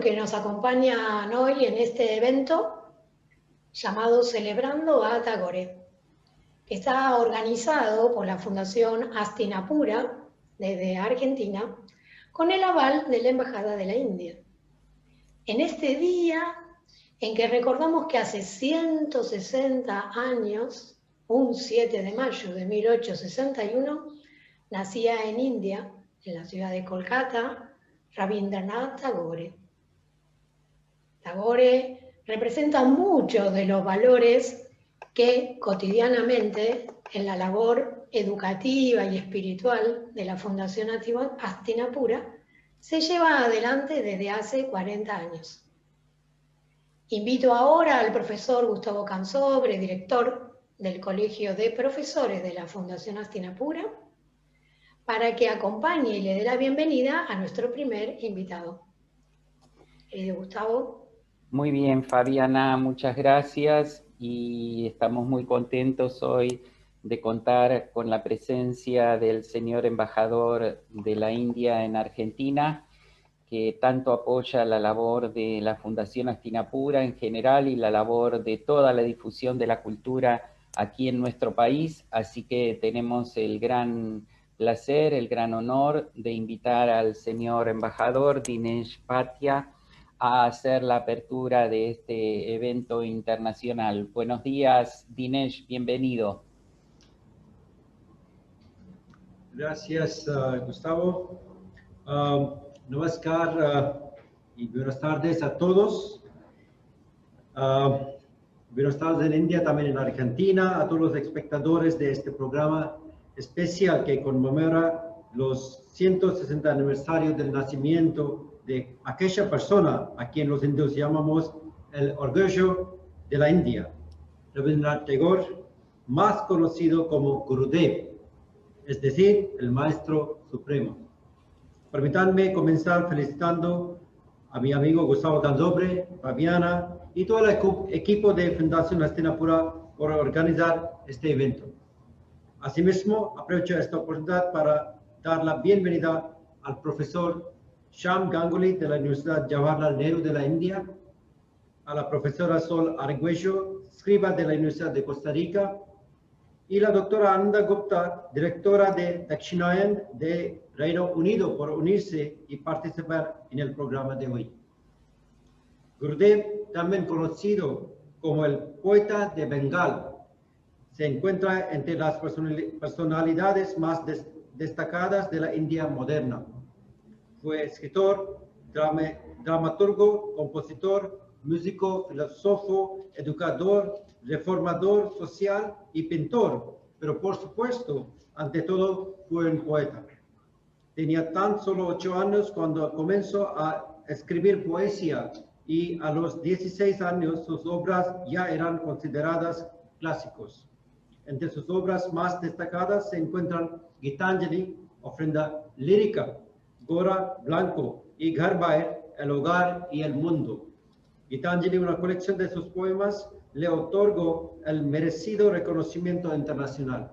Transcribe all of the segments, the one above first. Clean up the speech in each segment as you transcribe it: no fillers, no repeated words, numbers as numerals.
que nos acompañan hoy en este evento llamado Celebrando a Tagore, que está organizado por la Fundación Hastinapura desde Argentina con el aval de la Embajada de la India. En este día en que recordamos que hace 160 años, un 7 de mayo de 1861, nacía en India, en la ciudad de Kolkata, Rabindranath Tagore. Tagore representa muchos de los valores que cotidianamente en la labor educativa y espiritual de la Fundación Hastinapura se lleva adelante desde hace 40 años. Invito ahora al profesor Gustavo Cansobre, director del Colegio de Profesores de la Fundación Hastinapura, para que acompañe y le dé la bienvenida a nuestro primer invitado. Querido Gustavo. Muy bien, Fabiana, muchas gracias y estamos muy contentos hoy de contar con la presencia del señor embajador de la India en Argentina, que tanto apoya la labor de la Fundación Hastinapura en general y la labor de toda la difusión de la cultura aquí en nuestro país. Así que tenemos el gran placer, el gran honor de invitar al señor embajador Dinesh Bhatia a hacer la apertura de este evento internacional. Buenos días, Dinesh, bienvenido. Gracias, Gustavo. Namaskar y buenas tardes a todos. Buenas tardes en India, también en Argentina, a todos los espectadores de este programa especial que conmemora los 160 aniversarios del nacimiento de aquella persona a quien los indios llamamos el orgullo de la India, Rabindranath Tagore, más conocido como Gurudev, es decir, el Maestro Supremo. Permítanme comenzar felicitando a mi amigo Gustavo Cansobre, Fabiana y todo el equipo de Fundación Hastinapura por organizar este evento. Asimismo, aprovecho esta oportunidad para dar la bienvenida al profesor Shyam Ganguly de la Universidad Jawaharlal Nehru de la India, a la profesora Sol Arguello, escriba de la Universidad de Costa Rica, y la doctora Ananda Gupta, directora de Dakshinayan de Reino Unido, por unirse y participar en el programa de hoy. Gurudev, también conocido como el poeta de Bengal, se encuentra entre las personalidades más destacadas de la India moderna. Fue escritor, dramaturgo, compositor, músico, filósofo, educador, reformador social y pintor, pero por supuesto, ante todo, fue un poeta. Tenía tan solo 8 años cuando comenzó a escribir poesía y a los 16 años sus obras ya eran consideradas clásicos. Entre sus obras más destacadas se encuentran Gitanjali, ofrenda lírica, Gora Blanco y Ghar Baher, el hogar y el mundo. Gitanjali, una colección de sus poemas, le otorgó el merecido reconocimiento internacional.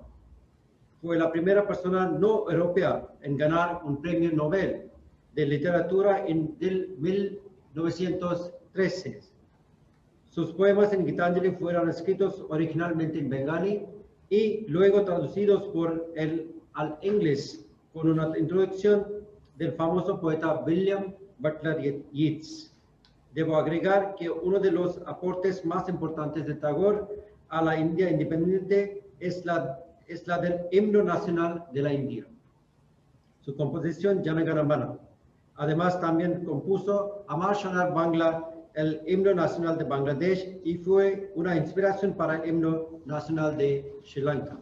Fue la primera persona no europea en ganar un premio Nobel de literatura en 1913. Sus poemas en Gitanjali fueron escritos originalmente en bengalí y luego traducidos al inglés con una introducción del famoso poeta William Butler Yeats. Debo agregar que uno de los aportes más importantes de Tagore a la India independiente es la del himno nacional de la India, su composición Jana Gana Mana. Además, también compuso Amar Shanar Bangla, el himno nacional de Bangladesh, y fue una inspiración para el himno nacional de Sri Lanka.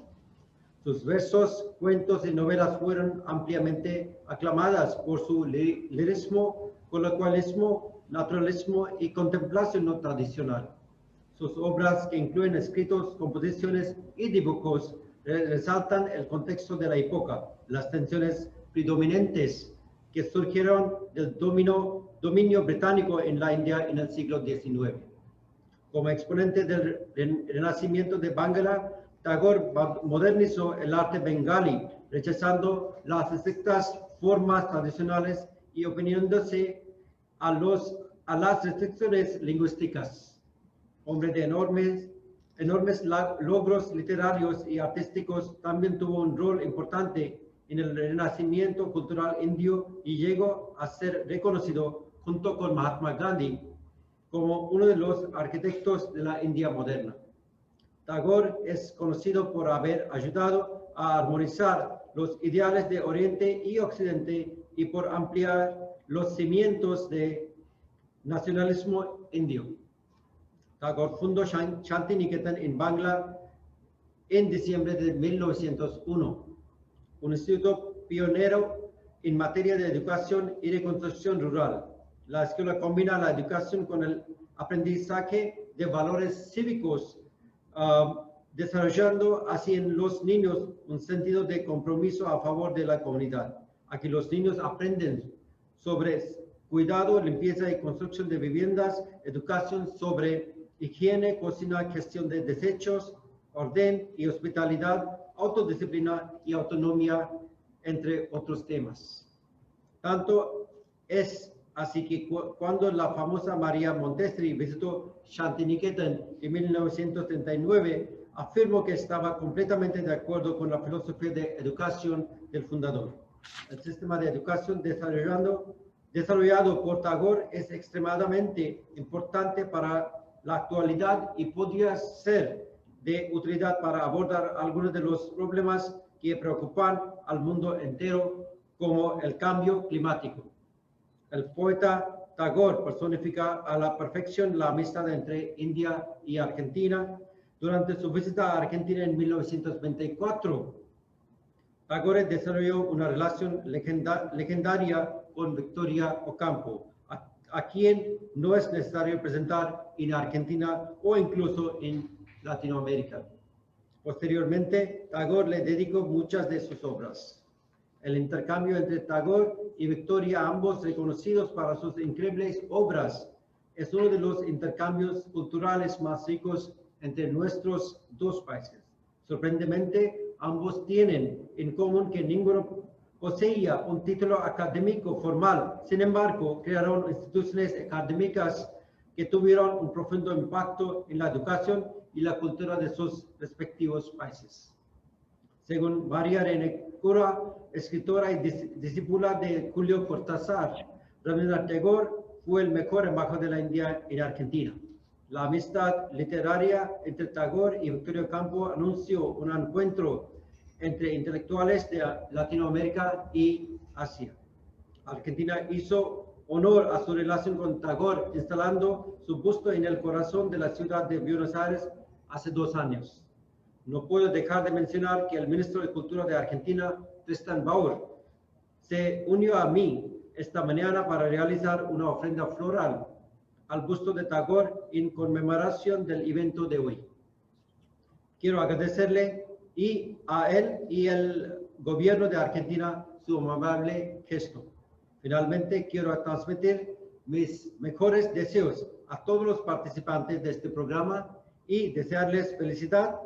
Sus versos, cuentos y novelas fueron ampliamente aclamadas por su lirismo, coloquialismo, naturalismo y contemplación no tradicional. Sus obras, que incluyen escritos, composiciones y dibujos, resaltan el contexto de la época, las tensiones predominantes que surgieron del dominio británico en la India en el siglo XIX. Como exponente del renacimiento de Bangla, Tagore modernizó el arte bengalí, rechazando las estrictas formas tradicionales y oponiéndose a los a las restricciones lingüísticas. Hombre de enormes logros literarios y artísticos, también tuvo un rol importante en el renacimiento cultural indio y llegó a ser reconocido junto con Mahatma Gandhi como uno de los arquitectos de la India moderna. Tagore es conocido por haber ayudado a armonizar los ideales de Oriente y Occidente y por ampliar los cimientos de nacionalismo indio. Tagore fundó Shantiniketan en Bangla en diciembre de 1901, un instituto pionero en materia de educación y reconstrucción rural. La escuela combina la educación con el aprendizaje de valores cívicos, desarrollando así en los niños un sentido de compromiso a favor de la comunidad. Aquí los niños aprenden sobre cuidado, limpieza y construcción de viviendas, educación sobre higiene, cocina, gestión de desechos, orden y hospitalidad, autodisciplina y autonomía, entre otros temas. Tanto es así que cuando la famosa María Montessori visitó Shantiniketan en 1939, afirmó que estaba completamente de acuerdo con la filosofía de educación del fundador. El sistema de educación desarrollado por Tagore es extremadamente importante para la actualidad y podría ser de utilidad para abordar algunos de los problemas que preocupan al mundo entero, como el cambio climático. El poeta Tagore personifica a la perfección la amistad entre India y Argentina. Durante su visita a Argentina en 1924, Tagore desarrolló una relación legendaria con Victoria Ocampo, a quien no es necesario presentar en Argentina o incluso en Latinoamérica. Posteriormente, Tagore le dedicó muchas de sus obras. El intercambio entre Tagore y Victoria, ambos reconocidos para sus increíbles obras, es uno de los intercambios culturales más ricos entre nuestros dos países. Sorprendentemente, ambos tienen en común que ninguno poseía un título académico formal. Sin embargo, crearon instituciones académicas que tuvieron un profundo impacto en la educación y la cultura de sus respectivos países. Según María Renecura, escritora y discípula de Julio Cortázar, Rabindranath Tagore fue el mejor embajador de la India en Argentina. La amistad literaria entre Tagore y Victoria Ocampo anunció un encuentro entre intelectuales de Latinoamérica y Asia. Argentina hizo honor a su relación con Tagore, instalando su busto en el corazón de la ciudad de Buenos Aires hace 2 años. No puedo dejar de mencionar que el ministro de Cultura de Argentina, Tristan Bauer, se unió a mí esta mañana para realizar una ofrenda floral al busto de Tagore en conmemoración del evento de hoy. Quiero agradecerle a él y el gobierno de Argentina su amable gesto. Finalmente, quiero transmitir mis mejores deseos a todos los participantes de este programa y desearles felicidad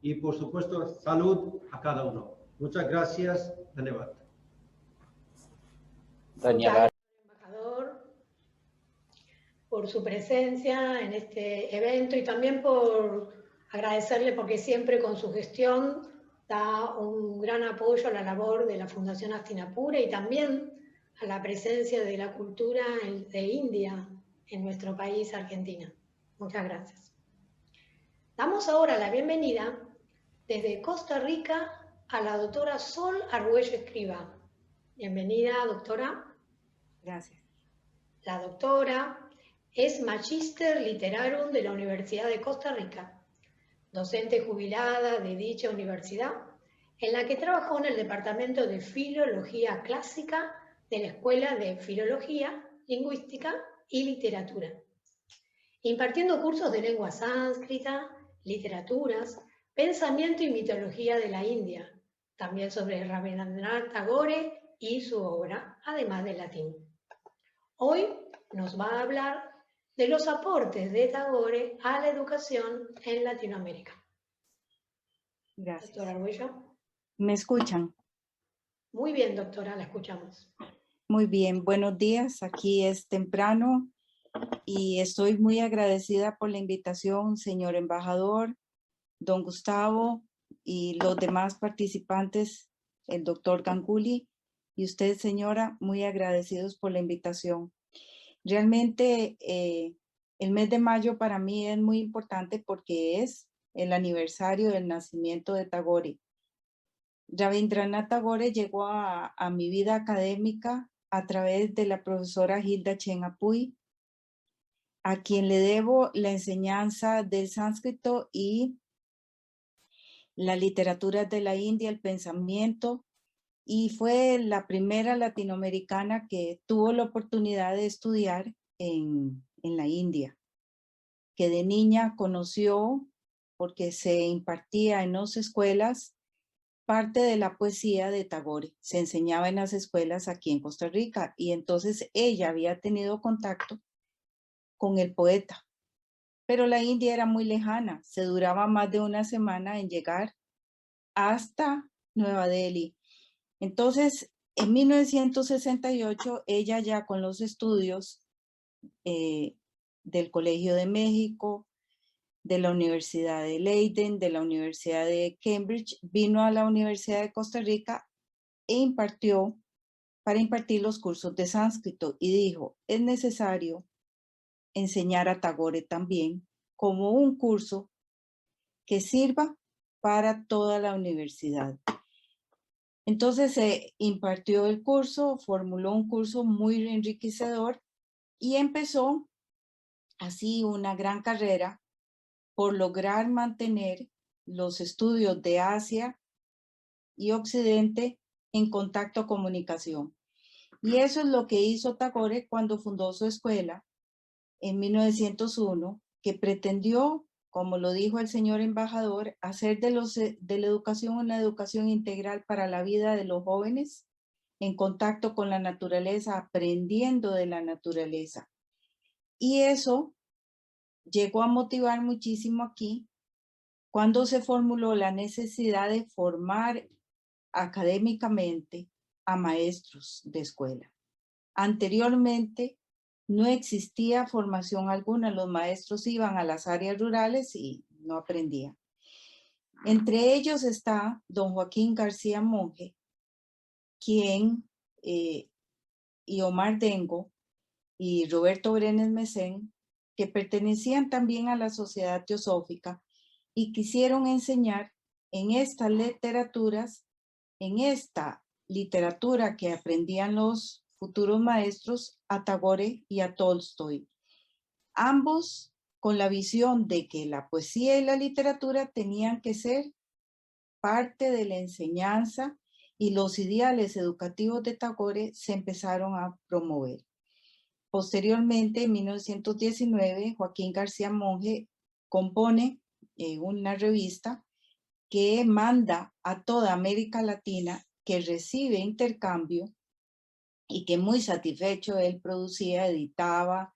y, por supuesto, salud a cada uno. Muchas gracias. Dhanyavad. Muchas gracias, embajador, por su presencia en este evento y también por agradecerle porque siempre con su gestión da un gran apoyo a la labor de la Fundación Hastinapura y también a la presencia de la cultura de India en nuestro país, Argentina. Muchas gracias. Damos ahora la bienvenida desde Costa Rica a la doctora Sol Argüello Escrivá. Bienvenida, doctora. Gracias. La doctora es Magister Literarum de la Universidad de Costa Rica, docente jubilada de dicha universidad, en la que trabajó en el Departamento de Filología Clásica de la Escuela de Filología, Lingüística y Literatura, impartiendo cursos de lengua sánscrita, literaturas, pensamiento y mitología de la India, también sobre Rabindranath Tagore y su obra, además del latín. Hoy nos va a hablar de los aportes de Tagore a la educación en Latinoamérica. Gracias. Doctora Argüello. ¿Me escuchan? Muy bien, doctora, la escuchamos. Muy bien, buenos días. Aquí es temprano y estoy muy agradecida por la invitación, señor embajador, don Gustavo y los demás participantes, el doctor Ganguly y usted, señora, muy agradecidos por la invitación. Realmente el mes de mayo para mí es muy importante porque es el aniversario del nacimiento de Tagore. Rabindranath Tagore llegó a mi vida académica a través de la profesora Hilda Chen Apuy, a quien le debo la enseñanza del sánscrito y la literatura de la India, el pensamiento, y fue la primera latinoamericana que tuvo la oportunidad de estudiar en la India, que de niña conoció, porque se impartía en las escuelas, parte de la poesía de Tagore. Se enseñaba en las escuelas aquí en Costa Rica y entonces ella había tenido contacto con el poeta. Pero la India era muy lejana, se duraba más de una semana en llegar hasta Nueva Delhi. Entonces, en 1968, ella ya con los estudios del Colegio de México, de la Universidad de Leiden, de la Universidad de Cambridge, vino a la Universidad de Costa Rica e impartió para impartir los cursos de sánscrito y dijo, es necesario enseñar a Tagore también como un curso que sirva para toda la universidad. Entonces se impartió el curso, formuló un curso muy enriquecedor y empezó así una gran carrera por lograr mantener los estudios de Asia y Occidente en contacto comunicación. Y eso es lo que hizo Tagore cuando fundó su escuela en 1901, que pretendió, como lo dijo el señor embajador, hacer de la educación una educación integral para la vida de los jóvenes en contacto con la naturaleza, aprendiendo de la naturaleza. Y eso llegó a motivar muchísimo aquí cuando se formuló la necesidad de formar académicamente a maestros de escuela. Anteriormente no existía formación alguna, los maestros iban a las áreas rurales y no aprendían. Entre ellos está don Joaquín García Monge, quien y Omar Dengo y Roberto Brenes Mesén, que pertenecían también a la Sociedad Teosófica y quisieron enseñar en estas literaturas, en esta literatura que aprendían los futuros maestros, a Tagore y a Tolstoy. Ambos con la visión de que la poesía y la literatura tenían que ser parte de la enseñanza y los ideales educativos de Tagore se empezaron a promover. Posteriormente, en 1919, Joaquín García Monge compone una revista que manda a toda América Latina, que recibe intercambio y que muy satisfecho él producía, editaba,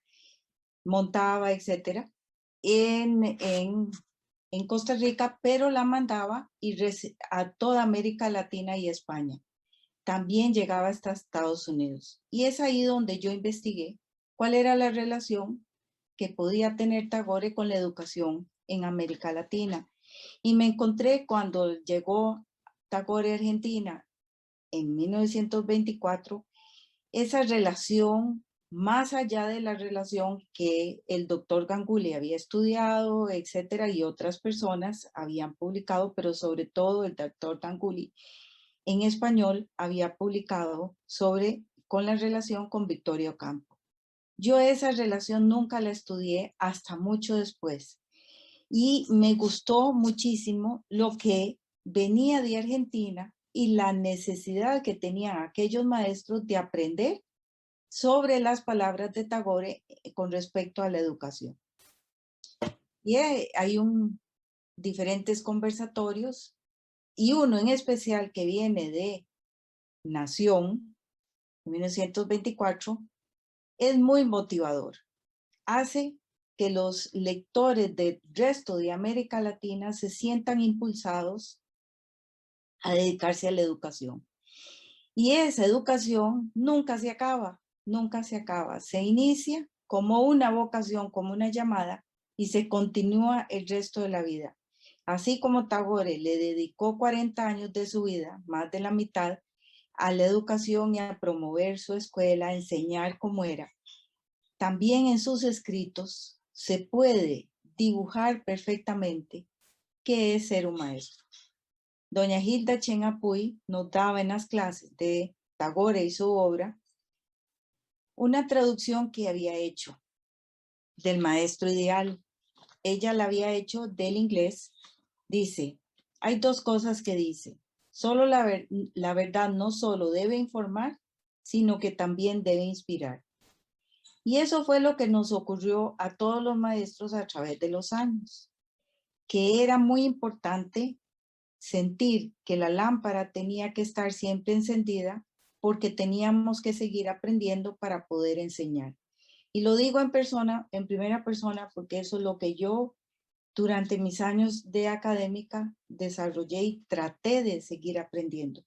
montaba, etcétera, en Costa Rica, pero la mandaba a toda América Latina y España. También llegaba hasta Estados Unidos. Y es ahí donde yo investigué cuál era la relación que podía tener Tagore con la educación en América Latina. Y me encontré cuando llegó Tagore a Argentina en 1924, esa relación más allá de la relación que el doctor Ganguly había estudiado, etcétera, y otras personas habían publicado, pero sobre todo el doctor Ganguly en español había publicado con la relación con Victoria Ocampo. Yo esa relación nunca la estudié hasta mucho después y me gustó muchísimo lo que venía de Argentina y la necesidad que tenían aquellos maestros de aprender sobre las palabras de Tagore con respecto a la educación. Y hay diferentes conversatorios y uno en especial que viene de Nación, en 1924, es muy motivador. Hace que los lectores del resto de América Latina se sientan impulsados a dedicarse a la educación. Y esa educación nunca se acaba, nunca se acaba. Se inicia como una vocación, como una llamada, y se continúa el resto de la vida. Así como Tagore le dedicó 40 años de su vida, más de la mitad, a la educación y a promover su escuela, a enseñar como era, también en sus escritos se puede dibujar perfectamente qué es ser un maestro. Doña Hilda Chen Apuy nos daba en las clases de Tagore y su obra una traducción que había hecho del maestro ideal. Ella la había hecho del inglés. Dice, hay dos cosas que dice. Solo la verdad no solo debe informar, sino que también debe inspirar. Y eso fue lo que nos ocurrió a todos los maestros a través de los años, que era muy importante sentir que la lámpara tenía que estar siempre encendida porque teníamos que seguir aprendiendo para poder enseñar. Y lo digo en primera persona, porque eso es lo que yo durante mis años de académica desarrollé y traté de seguir aprendiendo.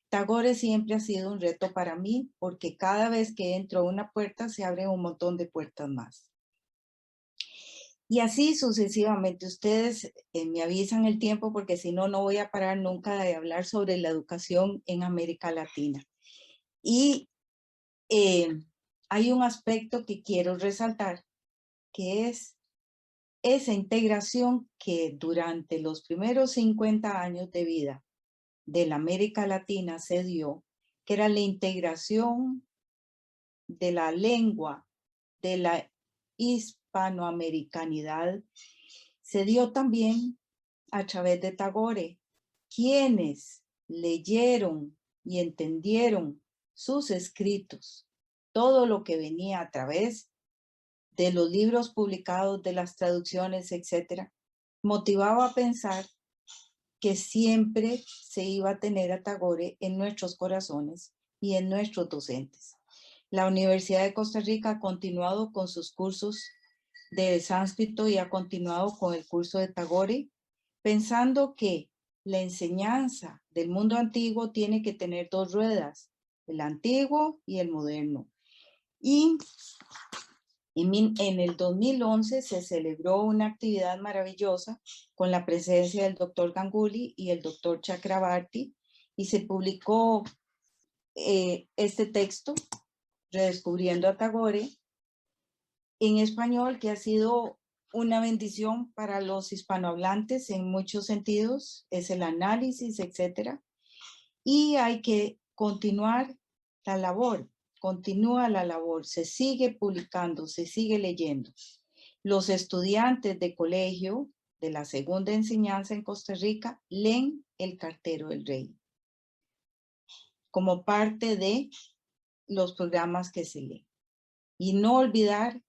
Tagore siempre ha sido un reto para mí porque cada vez que entro a una puerta se abren un montón de puertas más. Y así sucesivamente. Ustedes me avisan el tiempo porque si no, no voy a parar nunca de hablar sobre la educación en América Latina. Y hay un aspecto que quiero resaltar, que es esa integración que durante los primeros 50 años de vida de la América Latina se dio, que era la integración de la lengua, de la hispanoamericanidad, se dio también a través de Tagore, quienes leyeron y entendieron sus escritos, todo lo que venía a través de los libros publicados, de las traducciones, etcétera, motivaba a pensar que siempre se iba a tener a Tagore en nuestros corazones y en nuestros docentes. La Universidad de Costa Rica ha continuado con sus cursos de sánscrito y ha continuado con el curso de Tagore, pensando que la enseñanza del mundo antiguo tiene que tener dos ruedas, el antiguo y el moderno. Y en el 2011 se celebró una actividad maravillosa con la presencia del doctor Ganguly y el doctor Chakrabarty y se publicó este texto, Redescubriendo a Tagore, en español, que ha sido una bendición para los hispanohablantes en muchos sentidos, es el análisis, etcétera. Y hay que continuar la labor. Continúa la labor, se sigue publicando, se sigue leyendo. Los estudiantes de colegio de la segunda enseñanza en Costa Rica leen El Cartero del Rey como parte de los programas que se leen. Y no olvidar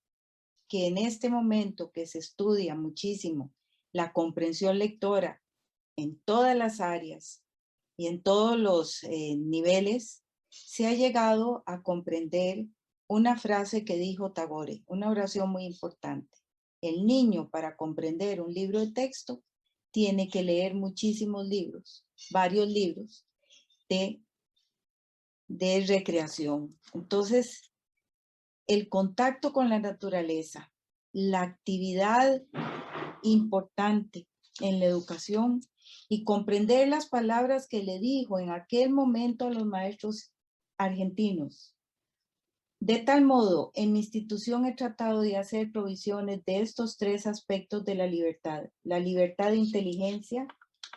que en este momento que se estudia muchísimo la comprensión lectora en todas las áreas y en todos los niveles, se ha llegado a comprender una frase que dijo Tagore, una oración muy importante. El niño, para comprender un libro de texto, tiene que leer muchísimos libros, varios libros de recreación. Entonces, el contacto con la naturaleza, la actividad importante en la educación y comprender las palabras que le dijo en aquel momento a los maestros argentinos. De tal modo, en mi institución he tratado de hacer provisiones de estos tres aspectos de la libertad de inteligencia,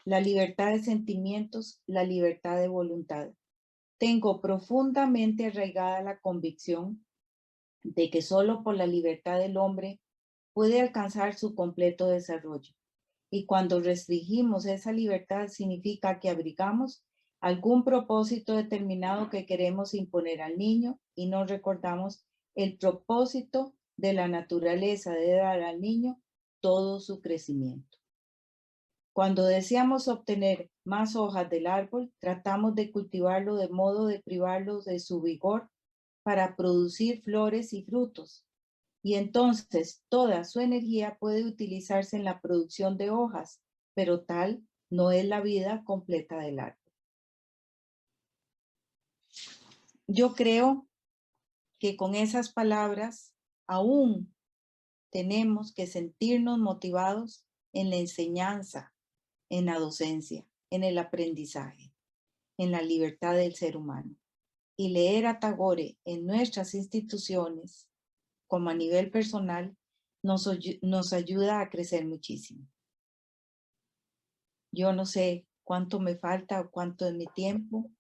la libertad de sentimientos, la libertad de voluntad. Tengo profundamente arraigada la convicción de que solo por la libertad del hombre puede alcanzar su completo desarrollo. Y cuando restringimos esa libertad significa que abrigamos algún propósito determinado que queremos imponer al niño y no recordamos el propósito de la naturaleza de dar al niño todo su crecimiento. Cuando deseamos obtener más hojas del árbol, tratamos de cultivarlo de modo de privarlo de su vigor para producir flores y frutos. Y entonces toda su energía puede utilizarse en la producción de hojas, pero tal no es la vida completa del árbol. Yo creo que con esas palabras aún tenemos que sentirnos motivados en la enseñanza, en la docencia, en el aprendizaje, en la libertad del ser humano. Y leer a Tagore en nuestras instituciones, como a nivel personal, nos ayuda a crecer muchísimo. Yo no sé cuánto me falta o cuánto es mi tiempo.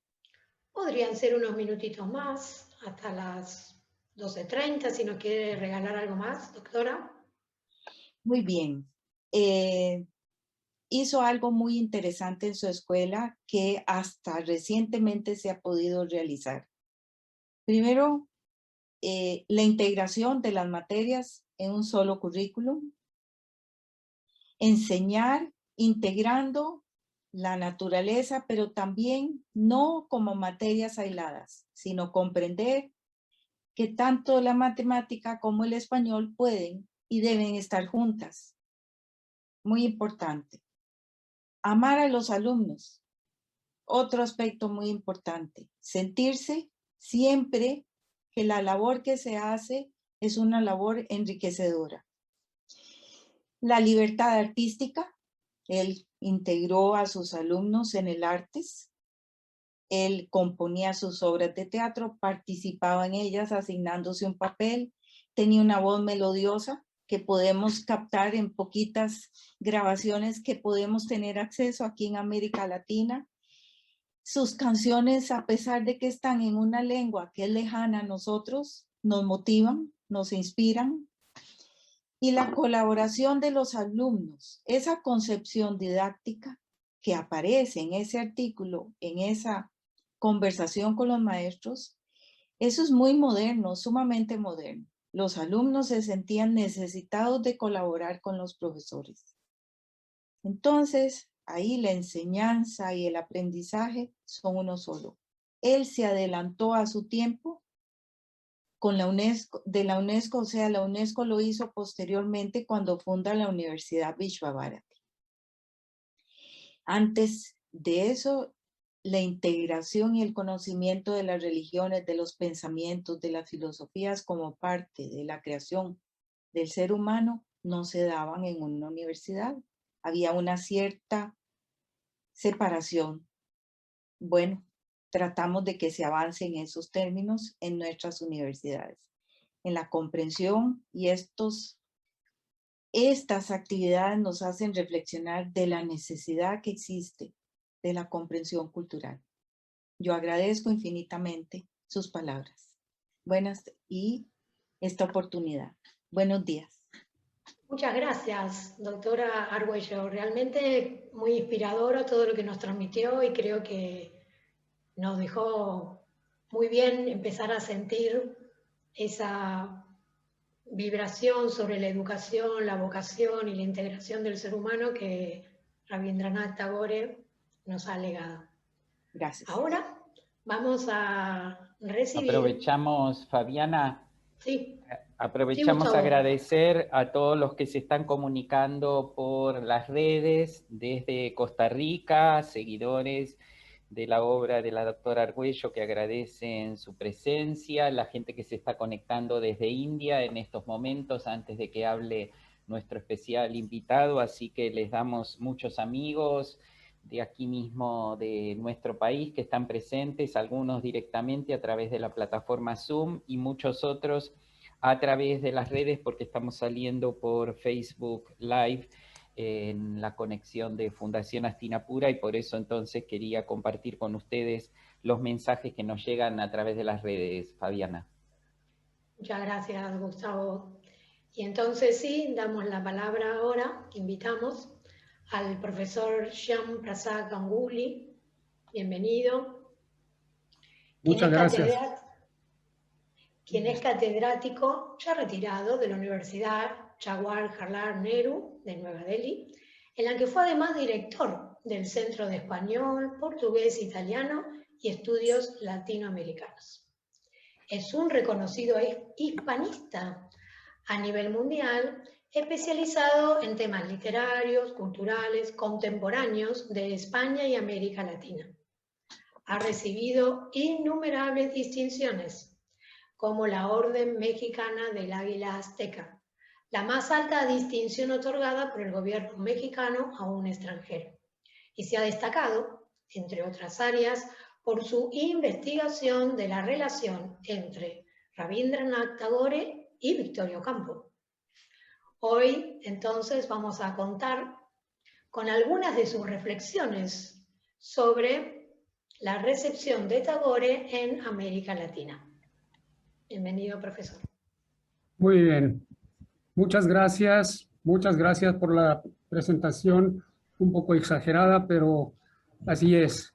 Podrían ser unos minutitos más, hasta las 12:30, si nos quiere regalar algo más, doctora. Muy bien. Hizo algo muy interesante en su escuela que hasta recientemente se ha podido realizar. Primero, la integración de las materias en un solo currículum. Enseñar integrando la naturaleza, pero también no como materias aisladas, sino comprender que tanto la matemática como el español pueden y deben estar juntas. Muy importante. Amar a los alumnos. Otro aspecto muy importante. Sentirse siempre que la labor que se hace es una labor enriquecedora. La libertad artística. Él integró a sus alumnos en el artes. Él componía sus obras de teatro, participaba en ellas asignándose un papel, tenía una voz melodiosa que podemos captar en poquitas grabaciones que podemos tener acceso aquí en América Latina. Sus canciones, a pesar de que están en una lengua que es lejana a nosotros, nos motivan, nos inspiran. Y la colaboración de los alumnos, esa concepción didáctica que aparece en ese artículo, en esa conversación con los maestros, eso es muy moderno, sumamente moderno. Los alumnos se sentían necesitados de colaborar con los profesores. Entonces, ahí la enseñanza y el aprendizaje son uno solo. Él se adelantó a su tiempo con la UNESCO, o sea, la UNESCO lo hizo posteriormente cuando funda la Universidad Vishwabharati. Antes de eso, la integración y el conocimiento de las religiones, de los pensamientos, de las filosofías como parte de la creación del ser humano no se daban en una universidad. Había una cierta separación. Bueno, tratamos de que se avance en esos términos en nuestras universidades, en la comprensión, y estas actividades nos hacen reflexionar de la necesidad que existe de la comprensión cultural. Yo agradezco infinitamente sus palabras. Buenas y esta oportunidad. Buenos días. Muchas gracias, doctora Argüello. Realmente muy inspirador todo lo que nos transmitió y creo que nos dejó muy bien empezar a sentir esa vibración sobre la educación, la vocación y la integración del ser humano que Rabindranath Tagore nos ha legado. Gracias. Ahora vamos a recibir... Aprovechamos, Fabiana. Sí. Aprovechamos Sí, a agradecer a todos los que se están comunicando por las redes desde Costa Rica, seguidores de la obra de la doctora Argüello que agradecen su presencia, la gente que se está conectando desde India en estos momentos antes de que hable nuestro especial invitado, así que les damos muchos amigos de aquí mismo de nuestro país que están presentes, algunos directamente a través de la plataforma Zoom y muchos otros a través de las redes porque estamos saliendo por Facebook Live en la conexión de Fundación Hastinapura y por eso entonces quería compartir con ustedes los mensajes que nos llegan a través de las redes, Fabiana. Muchas gracias, Gustavo. Y entonces sí, damos la palabra ahora, invitamos al profesor Shyam Prasad Ganguly. Bienvenido. Muchas gracias. Quien es catedrático ya retirado de la Universidad Jawaharlal Nehru de Nueva Delhi, en la que fue además director del Centro de Español, Portugués, Italiano y Estudios Latinoamericanos. Es un reconocido hispanista a nivel mundial, especializado en temas literarios, culturales, contemporáneos de España y América Latina. Ha recibido innumerables distinciones, como la Orden Mexicana del Águila Azteca, la más alta distinción otorgada por el gobierno mexicano a un extranjero. Y se ha destacado, entre otras áreas, por su investigación de la relación entre Rabindranath Tagore y Victorio Campo. Hoy, entonces, vamos a contar con algunas de sus reflexiones sobre la recepción de Tagore en América Latina. Bienvenido, profesor. Muy bien. Muchas gracias por la presentación, un poco exagerada, pero así es.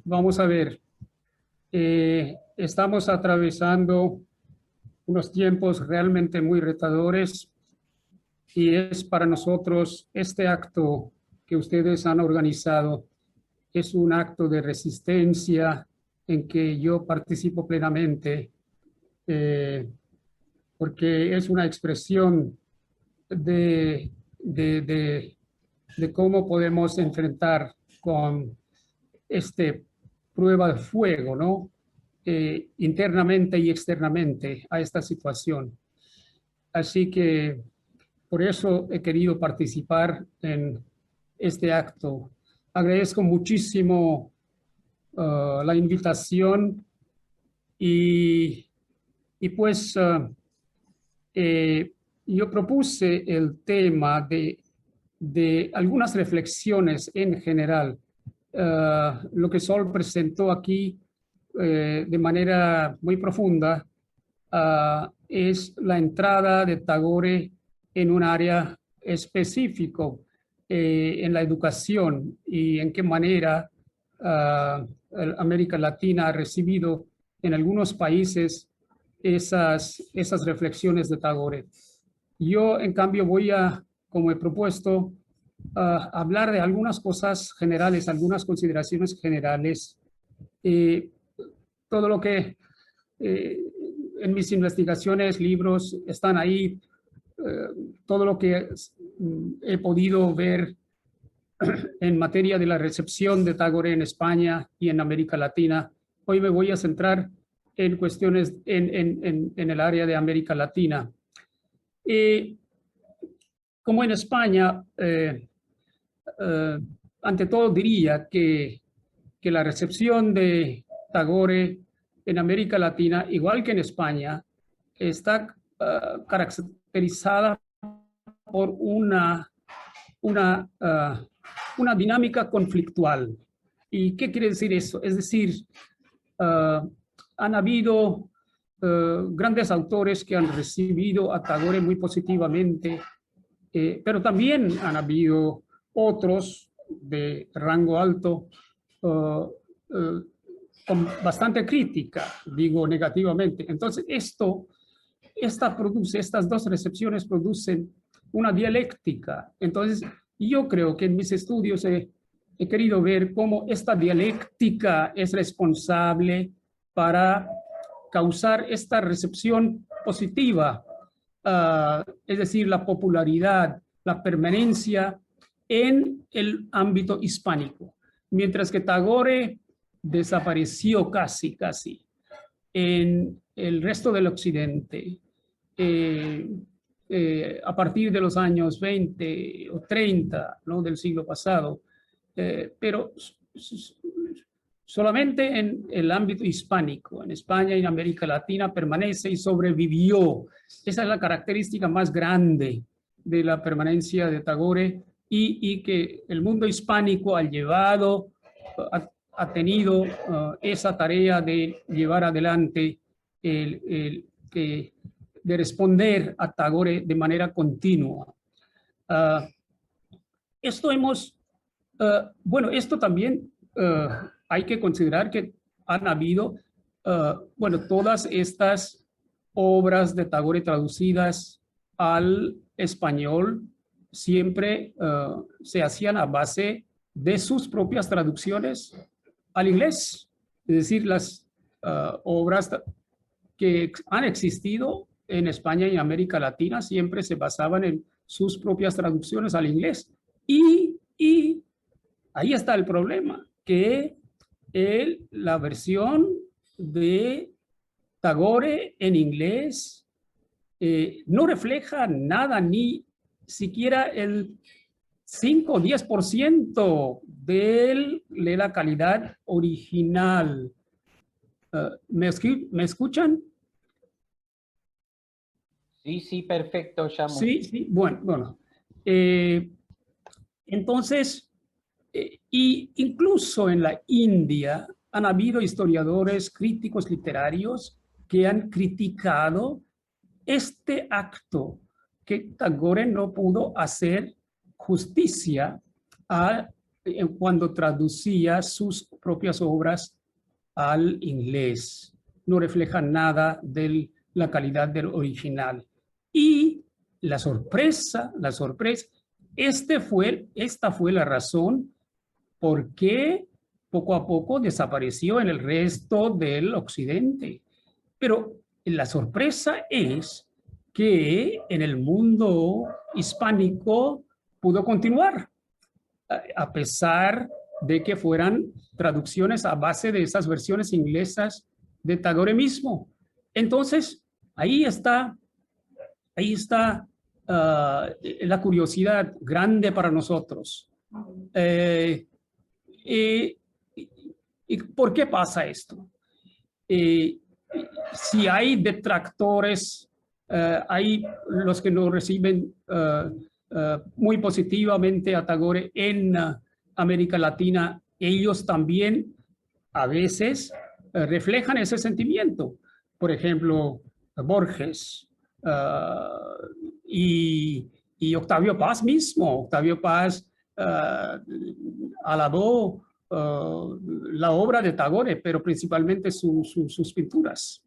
Vamos a ver, estamos atravesando unos tiempos realmente muy retadores y es para nosotros este acto que ustedes han organizado, es un acto de resistencia en que yo participo plenamente, porque es una expresión de cómo podemos enfrentar con prueba de fuego, ¿no? Internamente y externamente a esta situación. Así que por eso he querido participar en este acto. Agradezco muchísimo la invitación y pues yo propuse el tema de algunas reflexiones en general. Lo que Sol presentó aquí de manera muy profunda es la entrada de Tagore en un área específico en la educación y en qué manera América Latina ha recibido en algunos países esas reflexiones de Tagore. Yo, en cambio, voy a, como he propuesto, hablar de algunas cosas generales, algunas consideraciones generales. Todo lo que en mis investigaciones, libros, están ahí, todo lo que he podido ver en materia de la recepción de Tagore en España y en América Latina. Hoy me voy a centrar en cuestiones en el área de América Latina. Como en España, ante todo diría que la recepción de Tagore en América Latina, igual que en España, está caracterizada por una dinámica conflictual. ¿Y qué quiere decir eso? Es decir, han habido grandes autores que han recibido a Tagore muy positivamente, pero también han habido otros de rango alto con bastante crítica, digo negativamente. Entonces, estas dos recepciones producen una dialéctica. Entonces, yo creo que en mis estudios he querido ver cómo esta dialéctica es responsable para causar esta recepción positiva, es decir, la popularidad, la permanencia en el ámbito hispánico, mientras que Tagore desapareció casi en el resto del occidente a partir de los años 20 o 30, ¿no?, del siglo pasado, pero solamente en el ámbito hispánico, en España y en América Latina permanece y sobrevivió. Esa es la característica más grande de la permanencia de Tagore y que el mundo hispánico ha tenido esa tarea de llevar adelante, de responder a Tagore de manera continua. Esto también hay que considerar que han habido, todas estas obras de Tagore traducidas al español siempre se hacían a base de sus propias traducciones al inglés. Es decir, las obras que han existido en España y en América Latina siempre se basaban en sus propias traducciones al inglés. Y ahí está el problema, que la versión de Tagore en inglés no refleja nada, ni siquiera el 5 o 10% de la calidad original. ¿Me escuchan? Sí, sí, perfecto, Yamu. Sí, sí, bueno. Entonces, y incluso en la India han habido historiadores, críticos literarios que han criticado este acto que Tagore no pudo hacer justicia cuando traducía sus propias obras al inglés. No refleja nada de la calidad del original. Y la sorpresa, esta fue la razón por qué poco a poco desapareció en el resto del occidente. Pero la sorpresa es que en el mundo hispánico pudo continuar, a pesar de que fueran traducciones a base de esas versiones inglesas de Tagore mismo. Entonces, ahí está la curiosidad grande para nosotros. ¿Y por qué pasa esto? Si hay detractores, hay los que no reciben muy positivamente a Tagore en América Latina, ellos también a veces reflejan ese sentimiento. Por ejemplo, Borges y Octavio Paz mismo. Octavio Paz alabó la obra de Tagore, pero principalmente sus pinturas.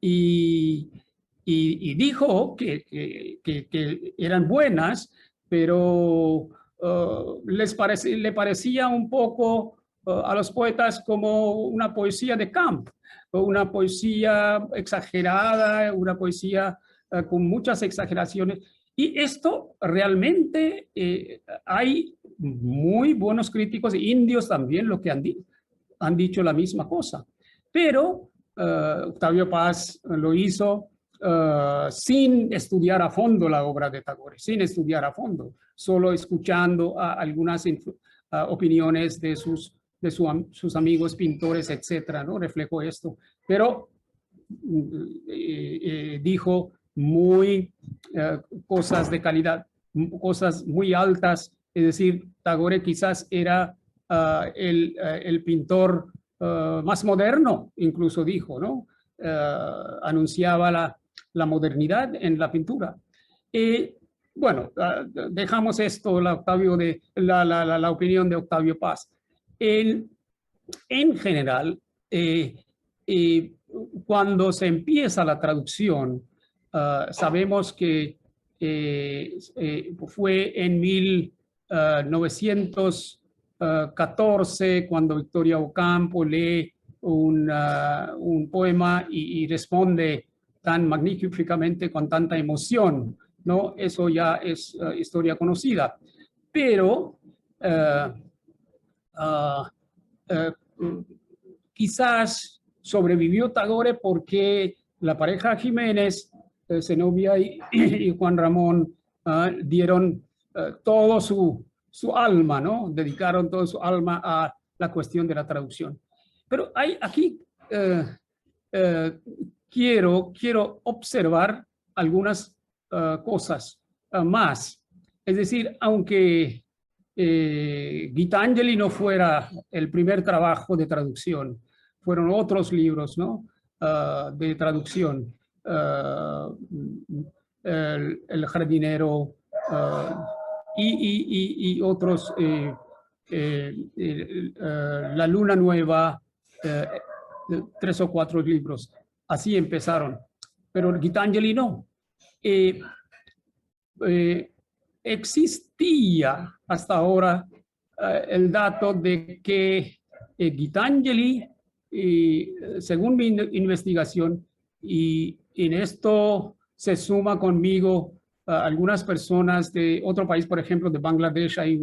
Y dijo que eran buenas, pero le parecía un poco a los poetas como una poesía de camp, una poesía exagerada, una poesía con muchas exageraciones. Y esto realmente hay muy buenos críticos indios también lo que han dicho la misma cosa. Pero Octavio Paz lo hizo sin estudiar a fondo la obra de Tagore, sin estudiar a fondo, solo escuchando algunas opiniones de sus amigos pintores, etcétera, ¿no? Reflejó esto. Pero dijo cosas de calidad, cosas muy altas, es decir, Tagore quizás era el pintor más moderno, incluso dijo, ¿no? Anunciaba la modernidad en la pintura. Bueno, dejamos esto, la opinión de Octavio Paz. En general, cuando se empieza la traducción, sabemos que fue en 1914 cuando Victoria Ocampo lee un poema y responde tan magníficamente, con tanta emoción, ¿no? Eso ya es historia conocida. Pero quizás sobrevivió Tagore porque la pareja Jiménez, Zenobia y Juan Ramón, dieron todo su alma, ¿no? Dedicaron toda su alma a la cuestión de la traducción. Pero aquí quiero observar algunas cosas más. Es decir, aunque Gitangeli no fuera el primer trabajo de traducción, fueron otros libros, ¿no? De traducción. El jardinero y otros, La luna nueva, 3 o 4 libros. Así empezaron. Pero Gitangeli no. Existía hasta ahora el dato de que Gitangeli, según mi investigación, y en esto se suma conmigo algunas personas de otro país, por ejemplo, de Bangladesh, hay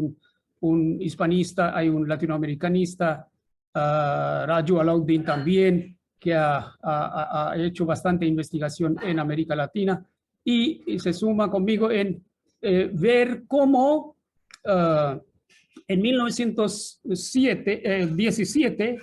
un hispanista, hay un latinoamericanista, Raju Alauddin también, que ha hecho bastante investigación en América Latina y se suma conmigo en ver cómo en 1917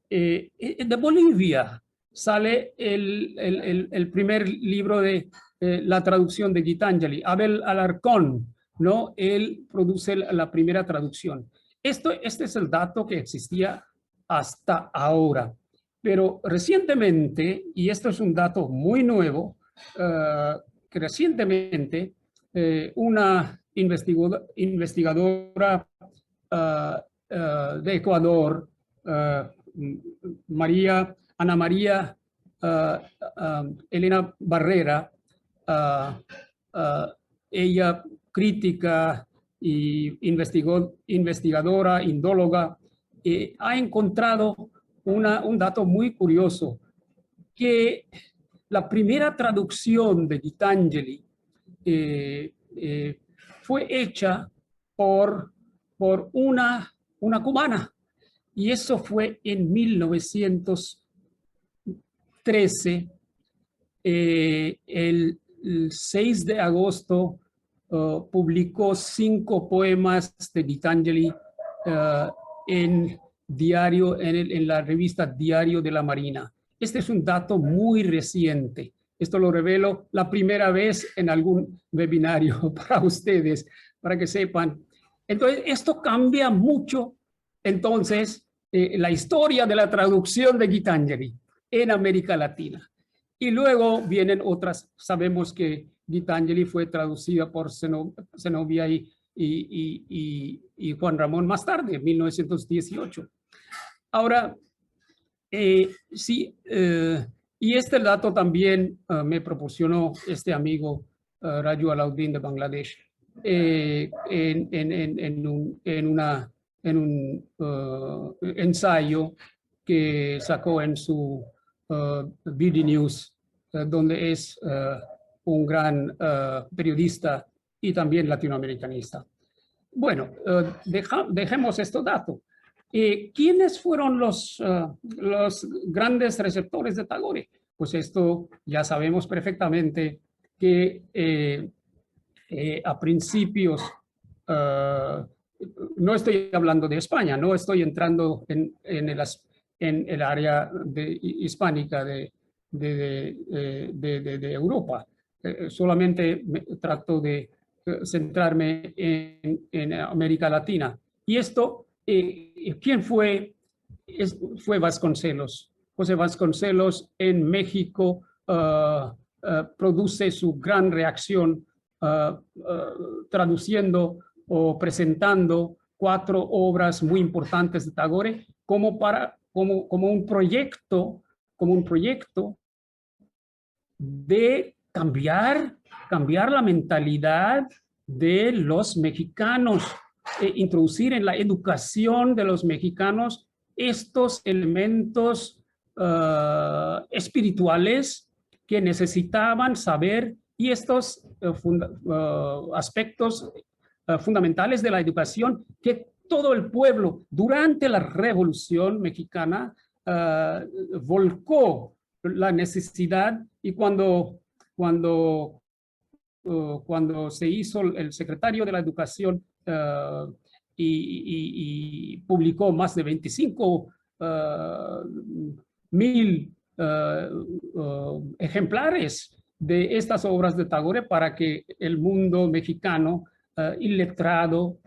de Bolivia sale el primer libro de la traducción de Gitanjali. Abel Alarcón, ¿no? Él produce la primera traducción. Este es el dato que existía hasta ahora. Pero recientemente, y esto es un dato muy nuevo, que recientemente una investigadora de Ecuador, Ana María Elena Barrera, ella crítica y investigadora, indóloga, ha encontrado un dato muy curioso, que la primera traducción de Gitanjali fue hecha por una cubana, y eso fue en 1913, el 6 de agosto, publicó 5 poemas de Gitanjali en la revista Diario de la Marina. Este es un dato muy reciente. Esto lo revelo la primera vez en algún webinario para ustedes, para que sepan. Entonces, esto cambia mucho, entonces, la historia de la traducción de Gitanjali en América Latina. Y luego vienen otras. Sabemos que Gitanjali fue traducida por Zenobia y Juan Ramón más tarde, en 1918. Ahora, sí, y este dato también me proporcionó este amigo Raju Alauddin de Bangladesh en un ensayo que sacó en su BD News, donde es un gran periodista y también latinoamericanista. Bueno, dejemos estos datos. ¿Quiénes fueron los grandes receptores de Tagore? Pues esto ya sabemos perfectamente que a principios, no estoy hablando de España, no estoy entrando en el área hispánica de Europa. Solamente trato de centrarme en América Latina. Y esto, ¿quién fue? Fue Vasconcelos. José Vasconcelos en México produce su gran reacción traduciendo o presentando 4 obras muy importantes de Tagore como un proyecto de cambiar la mentalidad de los mexicanos, introducir en la educación de los mexicanos estos elementos espirituales que necesitaban saber, y estos aspectos fundamentales de la educación que todo el pueblo durante la Revolución Mexicana volcó la necesidad. Y cuando se hizo el secretario de la Educación y publicó más de 25,000 ejemplares de estas obras de Tagore para que el mundo mexicano iletrado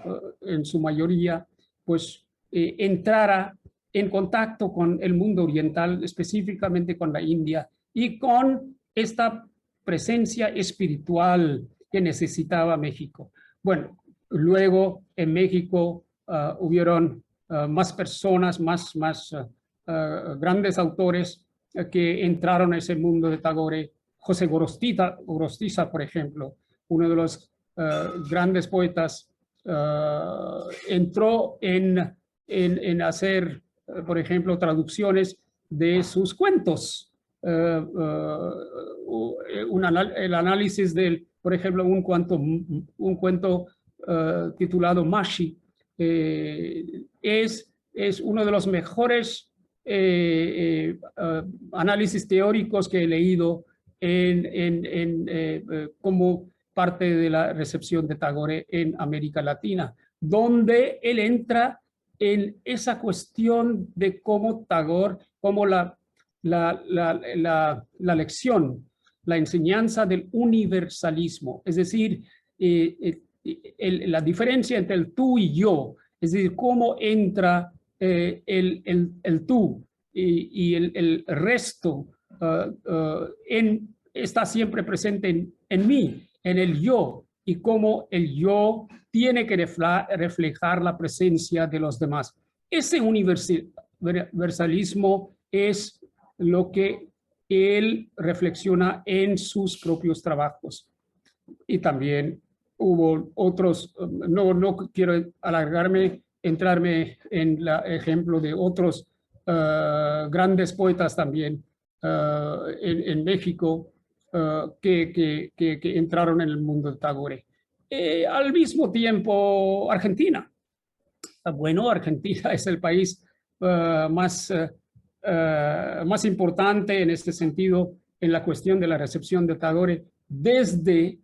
en su mayoría, pues entrara en contacto con el mundo oriental, específicamente con la India, y con esta presencia espiritual que necesitaba México. Bueno, luego en México hubieron más personas, más grandes autores que entraron a ese mundo de Tagore. José Gorostiza, por ejemplo, uno de los grandes poetas, entró en hacer, por ejemplo, traducciones de sus cuentos. El análisis del, por ejemplo, un cuento titulado Mashi, es uno de los mejores análisis teóricos que he leído como parte de la recepción de Tagore en América Latina, donde él entra en esa cuestión de cómo Tagore, cómo la lección, la enseñanza del universalismo, es decir, la diferencia entre el tú y yo, es decir, cómo entra el tú y el resto está siempre presente en mí, en el yo, y cómo el yo tiene que reflejar la presencia de los demás. Ese universalismo es lo que él reflexiona en sus propios trabajos. Y también hubo otros, no quiero entrarme en el ejemplo de otros grandes poetas también en México que entraron en el mundo de Tagore. Al mismo tiempo, Argentina. Bueno, Argentina es el país más importante en este sentido en la cuestión de la recepción de Tagore desde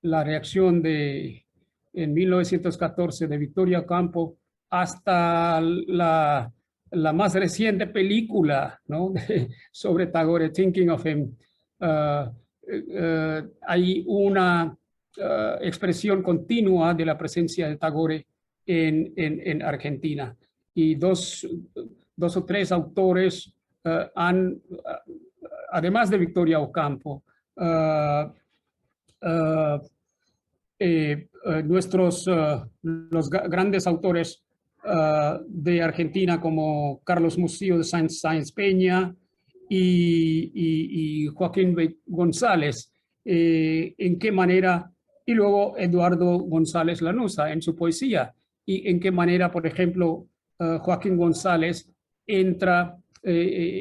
la reacción en 1914 de Victoria Ocampo hasta la más reciente película, ¿no? sobre Tagore, Thinking of Him. Hay una expresión continua de la presencia de Tagore en Argentina. Y dos o tres autores además de Victoria Ocampo, los grandes autores de Argentina como Carlos Musillo de Sáenz Peña y Joaquín González, en qué manera, y luego Eduardo González Lanuza en su poesía, y en qué manera, por ejemplo, Joaquín González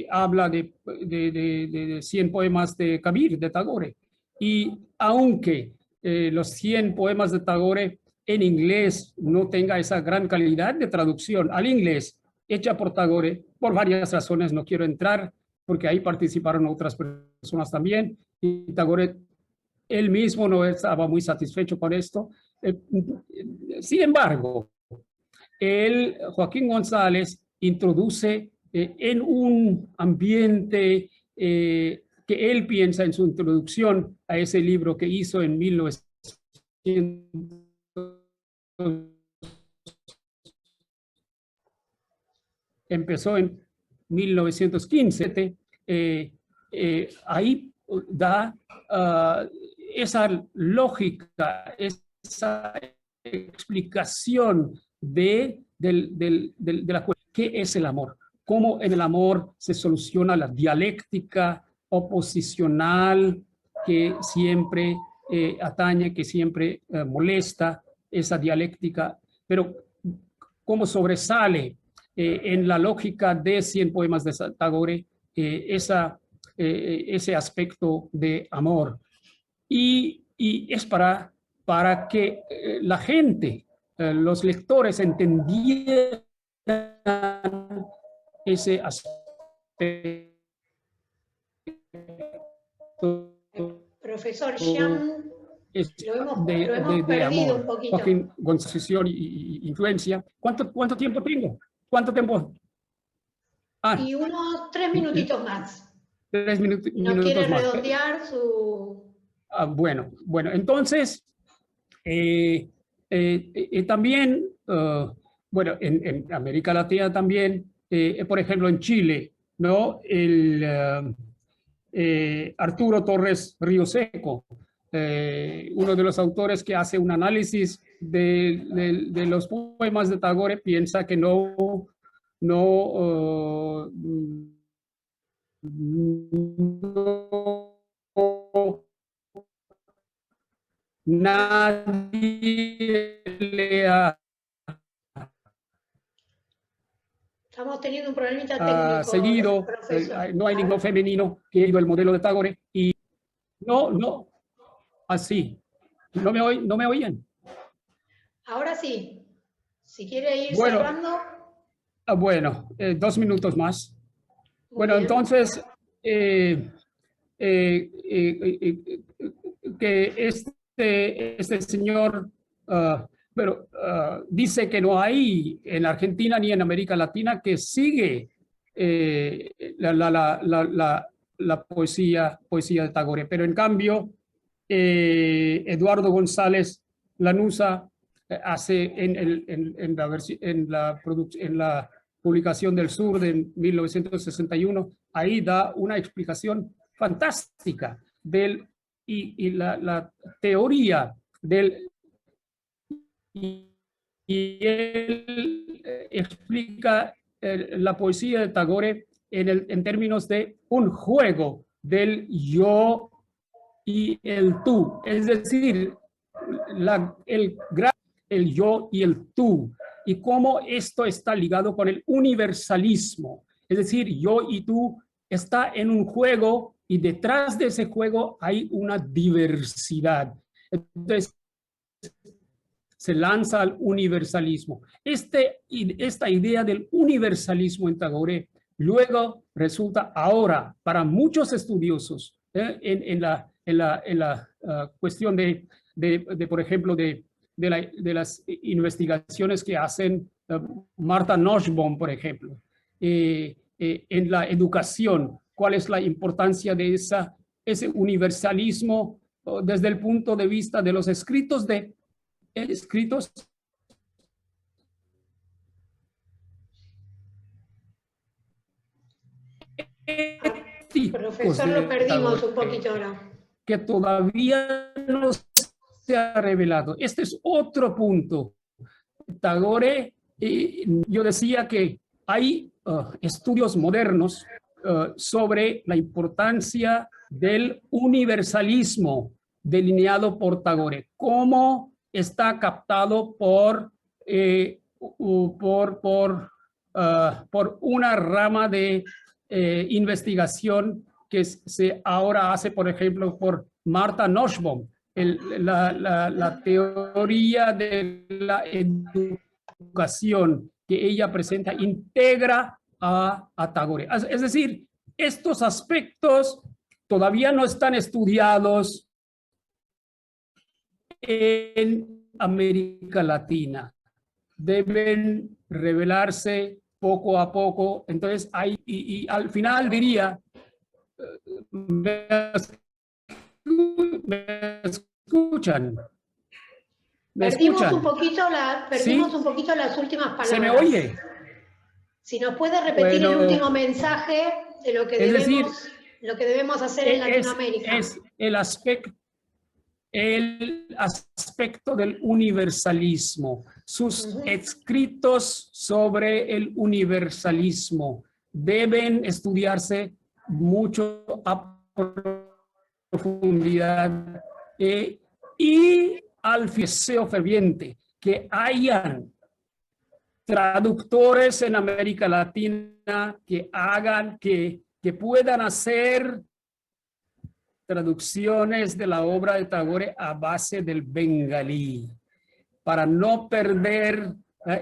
habla de 100 poemas de Kabir, de Tagore, y aunque los 100 poemas de Tagore en inglés no tenga esa gran calidad de traducción al inglés hecha por Tagore, por varias razones no quiero entrar, porque ahí participaron otras personas también, y Tagore él mismo no estaba muy satisfecho con esto. Sin embargo, Joaquín González introduce en un ambiente que él piensa en su introducción a ese libro que hizo en 1900. Empezó en 1915, ahí da esa lógica, esa explicación de la cuestión. ¿Qué es el amor? Cómo en el amor se soluciona la dialéctica oposicional que siempre atañe, que siempre molesta, esa dialéctica, pero cómo sobresale en la lógica de 100 poemas de Tagore ese aspecto de amor. Y es para que la gente, los lectores entendieran ese aspecto. Profesor Xian, lo hemos perdido amor, un poquito. Joaquín González y influencia. ¿Cuánto tiempo tengo? ¿Cuánto tiempo? Y unos 3 minutitos más. 3 minutos ¿No quiere más. redondear su...? Bueno, entonces, también, bueno, en América Latina también, por ejemplo, en Chile, ¿no? Arturo Torres Río Seco, uno de los autores que hace un análisis de los poemas de Tagore, piensa que nadie le ha Estamos teniendo un problemita técnico. seguido, no hay ningún femenino que ha ido el modelo de Tagore y no, así, no me oyen. Ahora sí, si quiere ir Bueno, cerrando. Bueno, 2 minutos más. Muy Bueno, bien. entonces, que este señor dice que no hay en Argentina ni en América Latina que sigue la poesía de Tagore, pero en cambio Eduardo González Lanuza hace en la publicación del Sur de 1961, ahí da una explicación fantástica y la teoría del... Y él explica la poesía de Tagore en términos de un juego del yo y el tú. Es decir, el yo y el tú. Y cómo esto está ligado con el universalismo. Es decir, yo y tú está en un juego y detrás de ese juego hay una diversidad. Entonces, se lanza al universalismo. Esta idea del universalismo en Tagore luego resulta ahora para muchos estudiosos en la cuestión por ejemplo, de las investigaciones que hacen Martha Nussbaum, por ejemplo, en la educación, cuál es la importancia de ese universalismo desde el punto de vista de los escritos Profesor, lo perdimos un poquito ahora. Que todavía no se ha revelado. Este es otro punto. Tagore, yo decía que hay estudios modernos sobre la importancia del universalismo delineado por Tagore, cómo está captado por una rama de investigación que se ahora hace, por ejemplo, por Martha Nussbaum, la teoría de la educación que ella presenta integra a Tagore. Es decir, estos aspectos todavía no están estudiados en América Latina. Deben revelarse poco a poco. Entonces, y al final diría, ¿me escuchan? Perdimos un poquito las últimas palabras. ¿Se me oye? Si nos puede repetir el último mensaje de lo que debemos hacer en Latinoamérica. Es el aspecto del universalismo. Sus escritos sobre el universalismo deben estudiarse mucho a profundidad y al deseo ferviente que hayan traductores en América Latina que puedan hacer traducciones de la obra de Tagore a base del bengalí, para no perder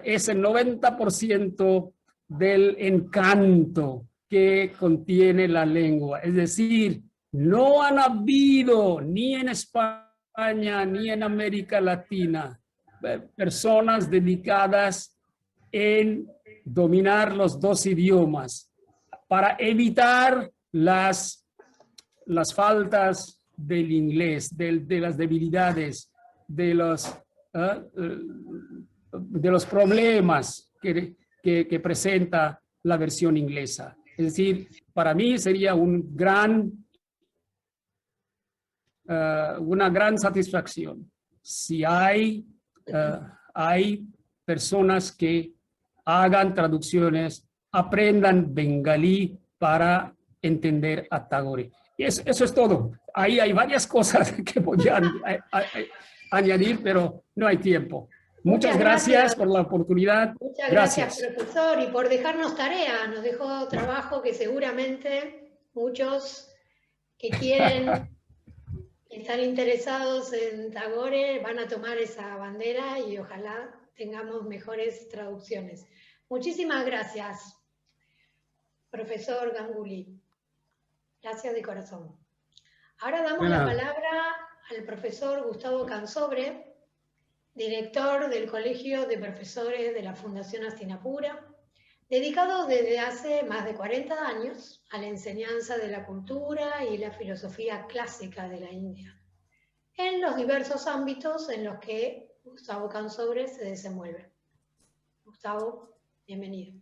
ese 90% del encanto que contiene la lengua. Es decir, no han habido ni en España ni en América Latina personas dedicadas en dominar los dos idiomas para evitar las faltas del inglés, de las debilidades, de los problemas que presenta la versión inglesa. Es decir, para mí sería una gran satisfacción si hay personas que hagan traducciones, aprendan bengalí para entender a Tagore. Y eso es todo. Ahí hay varias cosas que podrían añadir, pero no hay tiempo. Muchas gracias por la oportunidad. Muchas gracias, profesor, y por dejarnos tarea. Nos dejó trabajo que seguramente muchos que están interesados en Tagore van a tomar esa bandera y ojalá tengamos mejores traducciones. Muchísimas gracias, profesor Ganguly. Gracias de corazón. Ahora damos la palabra al profesor Gustavo Cansobre, director del Colegio de Profesores de la Fundación Hastinapura, dedicado desde hace más de 40 años a la enseñanza de la cultura y la filosofía clásica de la India, en los diversos ámbitos en los que Gustavo Cansobre se desenvuelve. Gustavo, bienvenido.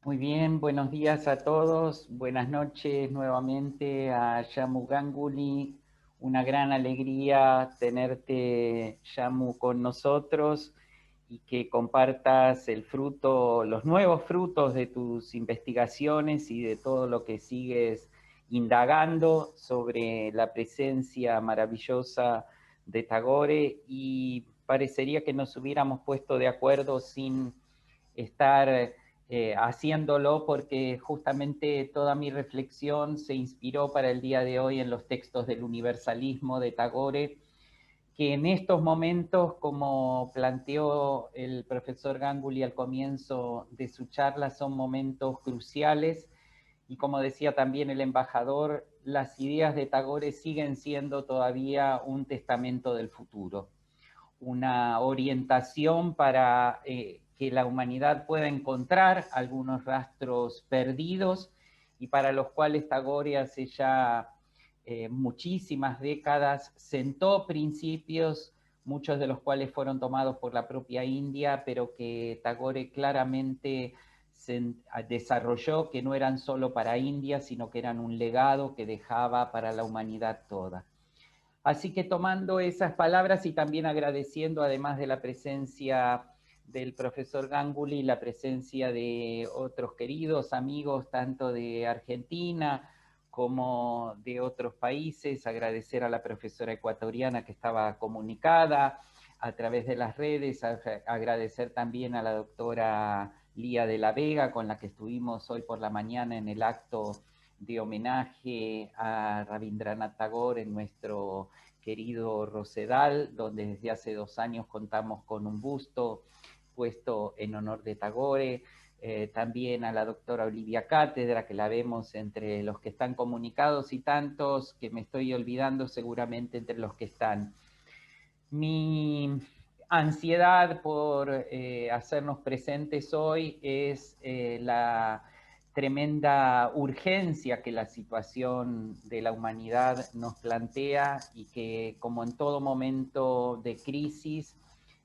Muy bien, buenos días a todos, buenas noches nuevamente a Yamu Ganguly. Una gran alegría tenerte, Yamu, con nosotros y que compartas el fruto, los nuevos frutos de tus investigaciones y de todo lo que sigues indagando sobre la presencia maravillosa de Tagore, y parecería que nos hubiéramos puesto de acuerdo sin estar haciéndolo, porque justamente toda mi reflexión se inspiró para el día de hoy en los textos del universalismo de Tagore, que en estos momentos, como planteó el profesor Ganguly al comienzo de su charla, son momentos cruciales, y como decía también el embajador, las ideas de Tagore siguen siendo todavía un testamento del futuro, una orientación para que la humanidad pueda encontrar algunos rastros perdidos, y para los cuales Tagore hace ya muchísimas décadas sentó principios, muchos de los cuales fueron tomados por la propia India, pero que Tagore claramente se desarrolló, que no eran solo para India, sino que eran un legado que dejaba para la humanidad toda. Así que tomando esas palabras y también agradeciendo, además de la presencia del profesor Ganguly, la presencia de otros queridos amigos, tanto de Argentina como de otros países, agradecer a la profesora ecuatoriana que estaba comunicada a través de las redes, agradecer también a la doctora Lía de la Vega, con la que estuvimos hoy por la mañana en el acto de homenaje a Rabindranath Tagore en nuestro querido Rosedal, donde desde hace 2 años contamos con un busto puesto en honor de Tagore. También a la doctora Olivia Cátedra, que la vemos entre los que están comunicados, y tantos que me estoy olvidando seguramente entre los que están. Mi ansiedad por hacernos presentes hoy es la tremenda urgencia que la situación de la humanidad nos plantea, y que, como en todo momento de crisis,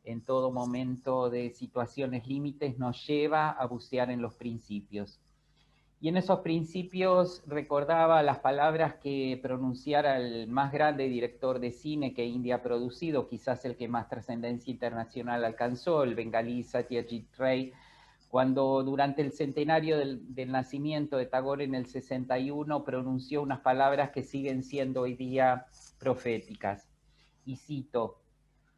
en todo momento de situaciones límites, nos lleva a bucear en los principios. Y en esos principios recordaba las palabras que pronunciara el más grande director de cine que India ha producido, quizás el que más trascendencia internacional alcanzó, el bengalí Satyajit Ray, cuando durante el centenario del nacimiento de Tagore en el 61 pronunció unas palabras que siguen siendo hoy día proféticas. Y cito: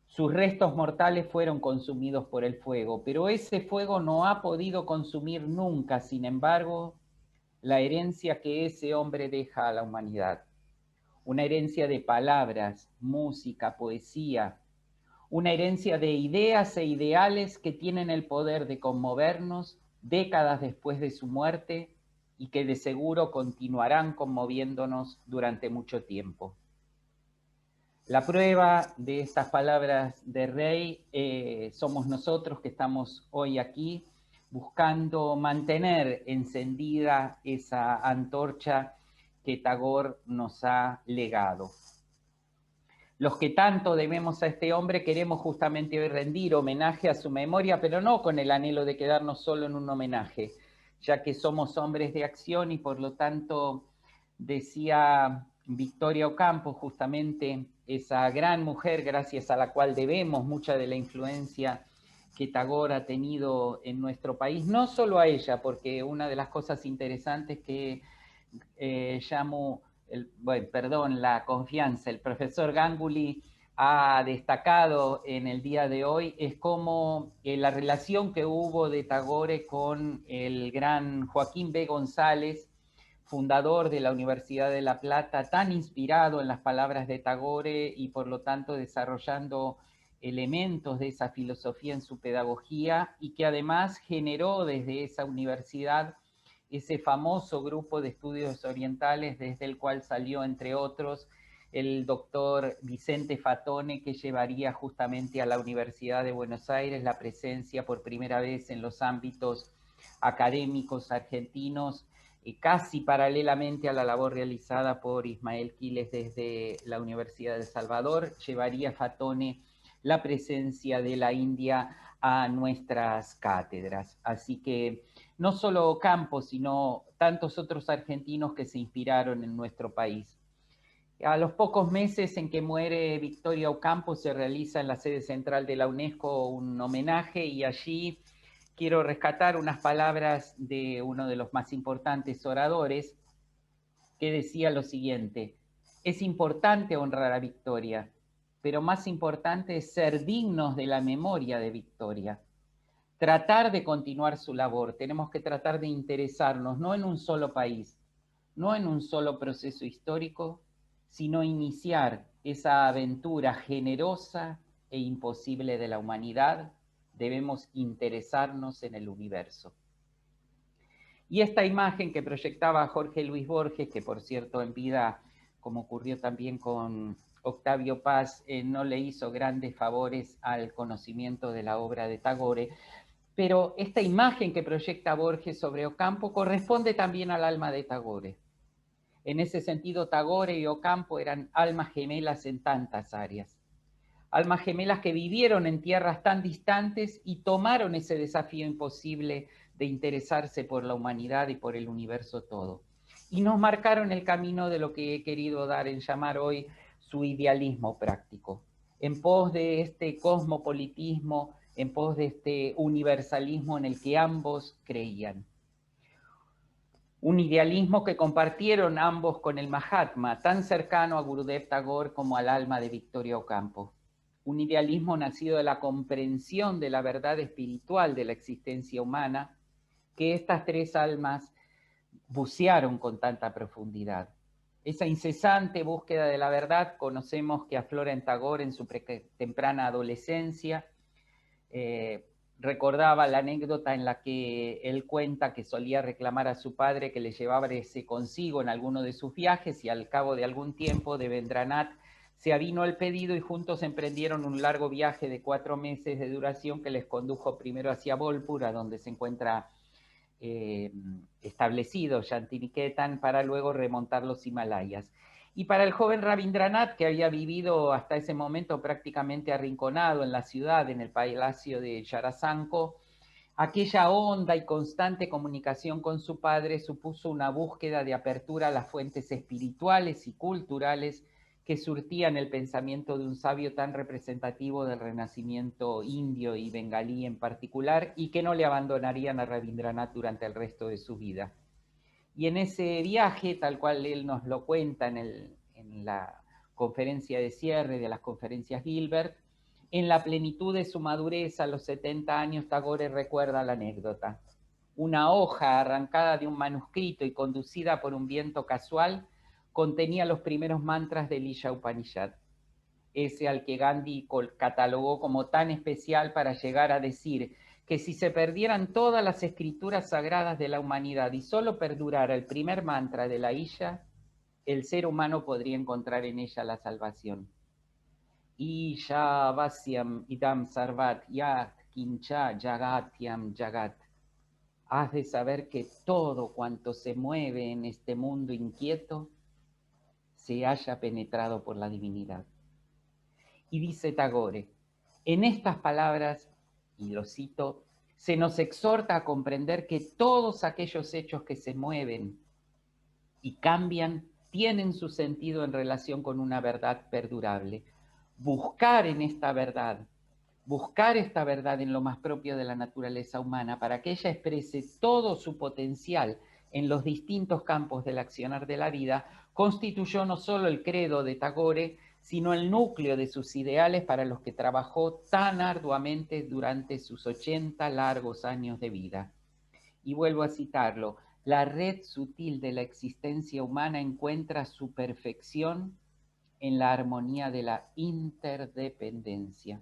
sus restos mortales fueron consumidos por el fuego, pero ese fuego no ha podido consumir nunca, sin embargo, la herencia que ese hombre deja a la humanidad. Una herencia de palabras, música, poesía, una herencia de ideas e ideales que tienen el poder de conmovernos décadas después de su muerte, y que de seguro continuarán conmoviéndonos durante mucho tiempo. La prueba de estas palabras de Rey somos nosotros, que estamos hoy aquí buscando mantener encendida esa antorcha que Tagore nos ha legado. Los que tanto debemos a este hombre queremos justamente hoy rendir homenaje a su memoria, pero no con el anhelo de quedarnos solo en un homenaje, ya que somos hombres de acción, y por lo tanto, decía Victoria Ocampo, justamente esa gran mujer gracias a la cual debemos mucha de la influencia que Tagore ha tenido en nuestro país, no solo a ella, porque una de las cosas interesantes que la confianza, el profesor Ganguly ha destacado en el día de hoy, es cómo la relación que hubo de Tagore con el gran Joaquín B. González, fundador de la Universidad de La Plata, tan inspirado en las palabras de Tagore y por lo tanto desarrollando elementos de esa filosofía en su pedagogía y que además generó desde esa universidad ese famoso grupo de estudios orientales desde el cual salió, entre otros, el doctor Vicente Fatone, que llevaría justamente a la Universidad de Buenos Aires la presencia por primera vez en los ámbitos académicos argentinos, casi paralelamente a la labor realizada por Ismael Quiles desde la Universidad de El Salvador, llevaría Fatone la presencia de la India a nuestras cátedras. Así que no solo Ocampo, sino tantos otros argentinos que se inspiraron en nuestro país. A los pocos meses en que muere Victoria Ocampo se realiza en la sede central de la UNESCO un homenaje y allí quiero rescatar unas palabras de uno de los más importantes oradores que decía lo siguiente: es importante honrar a Victoria, pero más importante es ser dignos de la memoria de Victoria. Tratar de continuar su labor, tenemos que tratar de interesarnos no en un solo país, no en un solo proceso histórico, sino iniciar esa aventura generosa e imposible de la humanidad. Debemos interesarnos en el universo. Y esta imagen que proyectaba Jorge Luis Borges, que por cierto en vida, como ocurrió también con Octavio Paz, no le hizo grandes favores al conocimiento de la obra de Tagore, pero esta imagen que proyecta Borges sobre Ocampo corresponde también al alma de Tagore. En ese sentido, Tagore y Ocampo eran almas gemelas en tantas áreas. Almas gemelas que vivieron en tierras tan distantes y tomaron ese desafío imposible de interesarse por la humanidad y por el universo todo. Y nos marcaron el camino de lo que he querido dar en llamar hoy su idealismo práctico, en pos de este cosmopolitismo, en pos de este universalismo en el que ambos creían. Un idealismo que compartieron ambos con el Mahatma, tan cercano a Gurudev Tagore como al alma de Victoria Ocampo. Un idealismo nacido de la comprensión de la verdad espiritual de la existencia humana, que estas tres almas bucearon con tanta profundidad. Esa incesante búsqueda de la verdad conocemos que aflora en Tagore en su temprana adolescencia. Recordaba la anécdota en la que él cuenta que solía reclamar a su padre que le llevase consigo en alguno de sus viajes y al cabo de algún tiempo Devendranath se avinó el pedido y juntos emprendieron un largo viaje de 4 meses de duración que les condujo primero hacia Bolpur, donde se encuentra establecido Shantiniketan, para luego remontar los Himalayas. Y para el joven Rabindranath, que había vivido hasta ese momento prácticamente arrinconado en la ciudad, en el palacio de Jarasanko, aquella honda y constante comunicación con su padre supuso una búsqueda de apertura a las fuentes espirituales y culturales que surtían el pensamiento de un sabio tan representativo del renacimiento indio y bengalí en particular, y que no le abandonarían a Rabindranath durante el resto de su vida. Y en ese viaje, tal cual él nos lo cuenta en la conferencia de cierre de las conferencias Gilbert, en la plenitud de su madurez, a los 70 años, Tagore recuerda la anécdota. Una hoja arrancada de un manuscrito y conducida por un viento casual contenía los primeros mantras del Isha Upanishad, ese al que Gandhi catalogó como tan especial para llegar a decir que si se perdieran todas las escrituras sagradas de la humanidad y solo perdurara el primer mantra de la Isha, el ser humano podría encontrar en ella la salvación. Isha vasyam idam sarvat yat kincha jagatyam jagat. Has de saber que todo cuanto se mueve en este mundo inquieto se haya penetrado por la divinidad. Y dice Tagore, en estas palabras, y lo cito, se nos exhorta a comprender que todos aquellos hechos que se mueven y cambian tienen su sentido en relación con una verdad perdurable. Buscar esta verdad en lo más propio de la naturaleza humana para que ella exprese todo su potencial en los distintos campos del accionar de la vida, constituyó no solo el credo de Tagore, sino el núcleo de sus ideales para los que trabajó tan arduamente durante sus 80 largos años de vida. Y vuelvo a citarlo, la red sutil de la existencia humana encuentra su perfección en la armonía de la interdependencia.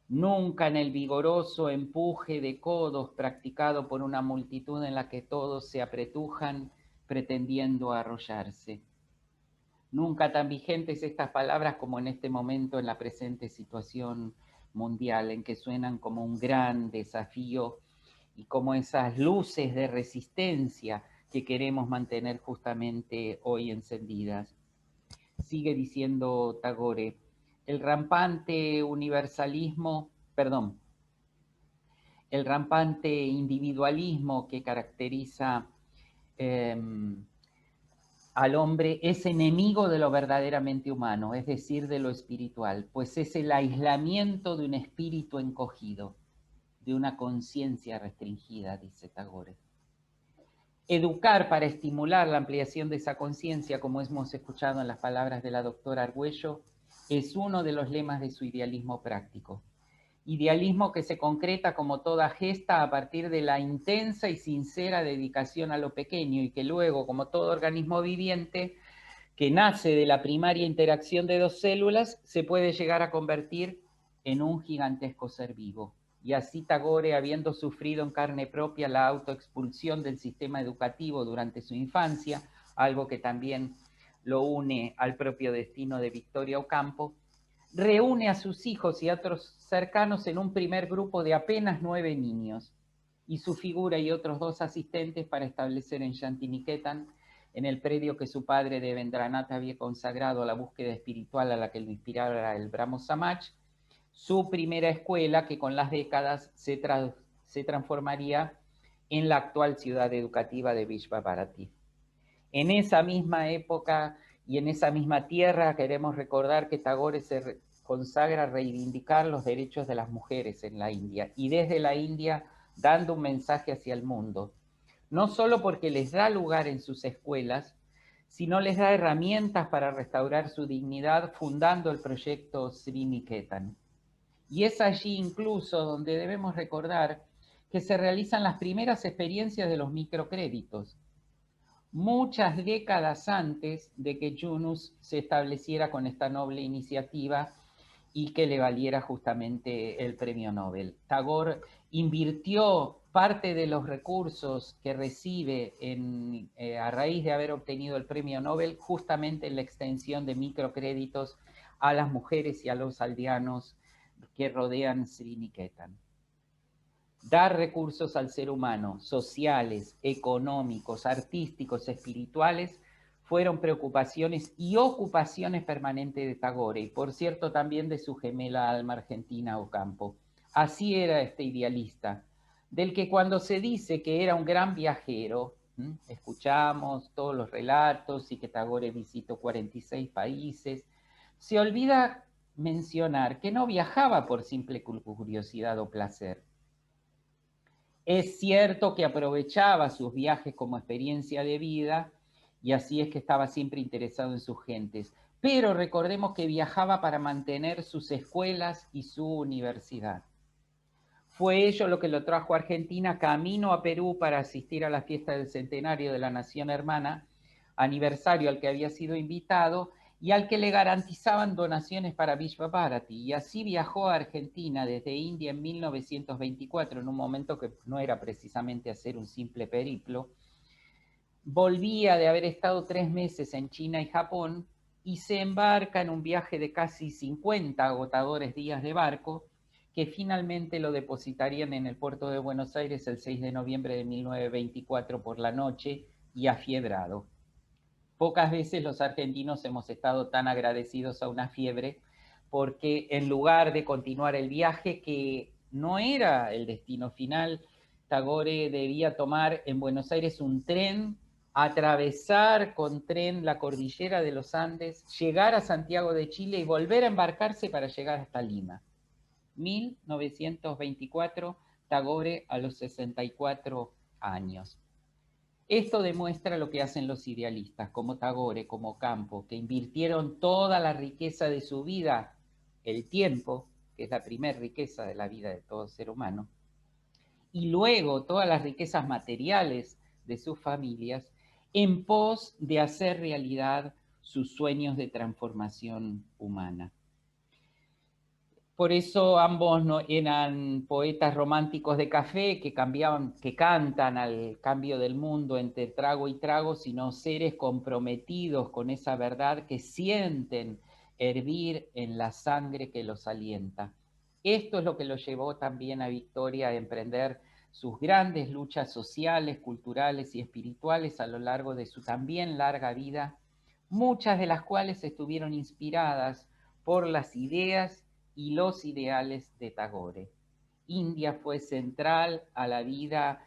nunca en el vigoroso empuje de codos practicado por una multitud en la que todos se apretujan pretendiendo arrollarse. Nunca tan vigentes estas palabras como en este momento en la presente situación mundial, en que suenan como un gran desafío y como esas luces de resistencia que queremos mantener justamente hoy encendidas. Sigue diciendo Tagore, el rampante individualismo que caracteriza al hombre es enemigo de lo verdaderamente humano, es decir, de lo espiritual, pues es el aislamiento de un espíritu encogido, de una conciencia restringida, dice Tagore. Educar para estimular la ampliación de esa conciencia, como hemos escuchado en las palabras de la doctora Argüello, es uno de los lemas de su idealismo práctico. Idealismo que se concreta como toda gesta a partir de la intensa y sincera dedicación a lo pequeño y que luego, como todo organismo viviente, que nace de la primaria interacción de dos células, se puede llegar a convertir en un gigantesco ser vivo. Y así Tagore, habiendo sufrido en carne propia la autoexpulsión del sistema educativo durante su infancia, algo que también lo une al propio destino de Victoria Ocampo, reúne a sus hijos y a otros cercanos en un primer grupo de apenas 9 niños, y su figura y otros 2 asistentes para establecer en Shantiniketan, en el predio que su padre Devendranath había consagrado a la búsqueda espiritual a la que lo inspirara el Brahmo Samaj, su primera escuela que con las décadas se transformaría en la actual ciudad educativa de Vishva Bharati. En esa misma época y en esa misma tierra queremos recordar que Tagore se consagra a reivindicar los derechos de las mujeres en la India, y desde la India dando un mensaje hacia el mundo, no solo porque les da lugar en sus escuelas, sino les da herramientas para restaurar su dignidad fundando el proyecto Sriniketan. Y es allí incluso donde debemos recordar que se realizan las primeras experiencias de los microcréditos, muchas décadas antes de que Yunus se estableciera con esta noble iniciativa y que le valiera justamente el premio Nobel. Tagore invirtió parte de los recursos que recibe a raíz de haber obtenido el premio Nobel justamente en la extensión de microcréditos a las mujeres y a los aldeanos que rodean Sriniketan. Dar recursos al ser humano, sociales, económicos, artísticos, espirituales, fueron preocupaciones y ocupaciones permanentes de Tagore, y por cierto también de su gemela alma argentina Ocampo. Así era este idealista, del que cuando se dice que era un gran viajero, escuchamos todos los relatos y que Tagore visitó 46 países, se olvida mencionar que no viajaba por simple curiosidad o placer. Es cierto que aprovechaba sus viajes como experiencia de vida y así es que estaba siempre interesado en sus gentes. Pero recordemos que viajaba para mantener sus escuelas y su universidad. Fue ello lo que lo trajo a Argentina camino a Perú para asistir a la fiesta del centenario de la Nación Hermana, aniversario al que había sido invitado y al que le garantizaban donaciones para Vishva Bharati. Y así viajó a Argentina desde India en 1924, en un momento que no era precisamente hacer un simple periplo. Volvía de haber estado 3 meses en China y Japón y se embarca en un viaje de casi 50 agotadores días de barco que finalmente lo depositarían en el puerto de Buenos Aires el 6 de noviembre de 1924 por la noche y afiebrado. Pocas veces los argentinos hemos estado tan agradecidos a una fiebre, porque en lugar de continuar el viaje, que no era el destino final, Tagore debía tomar en Buenos Aires un tren, atravesar con tren la cordillera de los Andes, llegar a Santiago de Chile y volver a embarcarse para llegar hasta Lima. 1924, Tagore a los 64 años. Esto demuestra lo que hacen los idealistas, como Tagore, como Ocampo, que invirtieron toda la riqueza de su vida, el tiempo, que es la primera riqueza de la vida de todo ser humano, y luego todas las riquezas materiales de sus familias, en pos de hacer realidad sus sueños de transformación humana. Por eso ambos no eran poetas románticos de café que cantan al cambio del mundo entre trago y trago, sino seres comprometidos con esa verdad que sienten hervir en la sangre que los alienta. Esto es lo que lo llevó también a Victoria a emprender sus grandes luchas sociales, culturales y espirituales a lo largo de su también larga vida, muchas de las cuales estuvieron inspiradas por las ideas y los ideales de Tagore. India fue central a la vida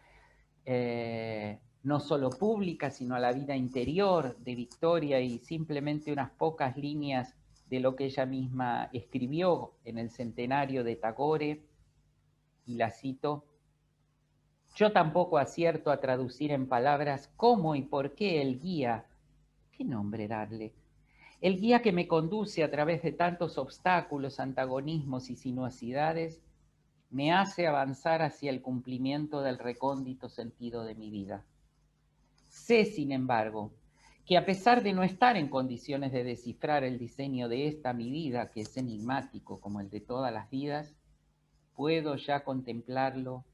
no solo pública, sino a la vida interior de Victoria, y simplemente unas pocas líneas de lo que ella misma escribió en el centenario de Tagore, y la cito: yo tampoco acierto a traducir en palabras cómo y por qué el guía, ¿qué nombre darle? El guía que me conduce a través de tantos obstáculos, antagonismos y sinuosidades, me hace avanzar hacia el cumplimiento del recóndito sentido de mi vida. Sé, sin embargo, que a pesar de no estar en condiciones de descifrar el diseño de esta mi vida, que es enigmático como el de todas las vidas, puedo ya contemplarlo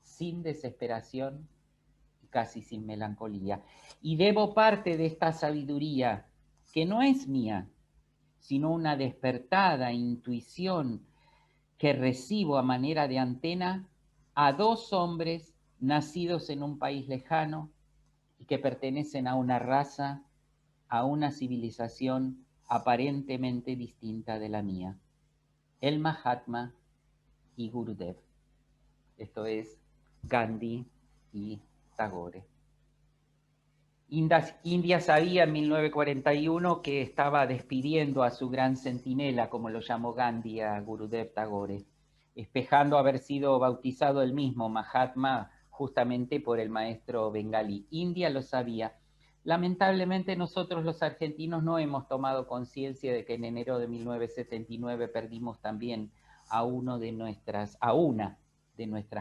sin desesperación y casi sin melancolía. Y debo parte de esta sabiduría, que no es mía, sino una despertada intuición que recibo a manera de antena, a dos hombres nacidos en un país lejano y que pertenecen a una raza, a una civilización aparentemente distinta de la mía: el Mahatma y Gurudev. Esto es Gandhi y Tagore. India sabía en 1941 que estaba despidiendo a su gran centinela, como lo llamó Gandhi a Gurudev Tagore, espejando haber sido bautizado el mismo Mahatma justamente por el maestro bengalí. India lo sabía. Lamentablemente nosotros los argentinos no hemos tomado conciencia de que en enero de 1979 perdimos también a una de nuestras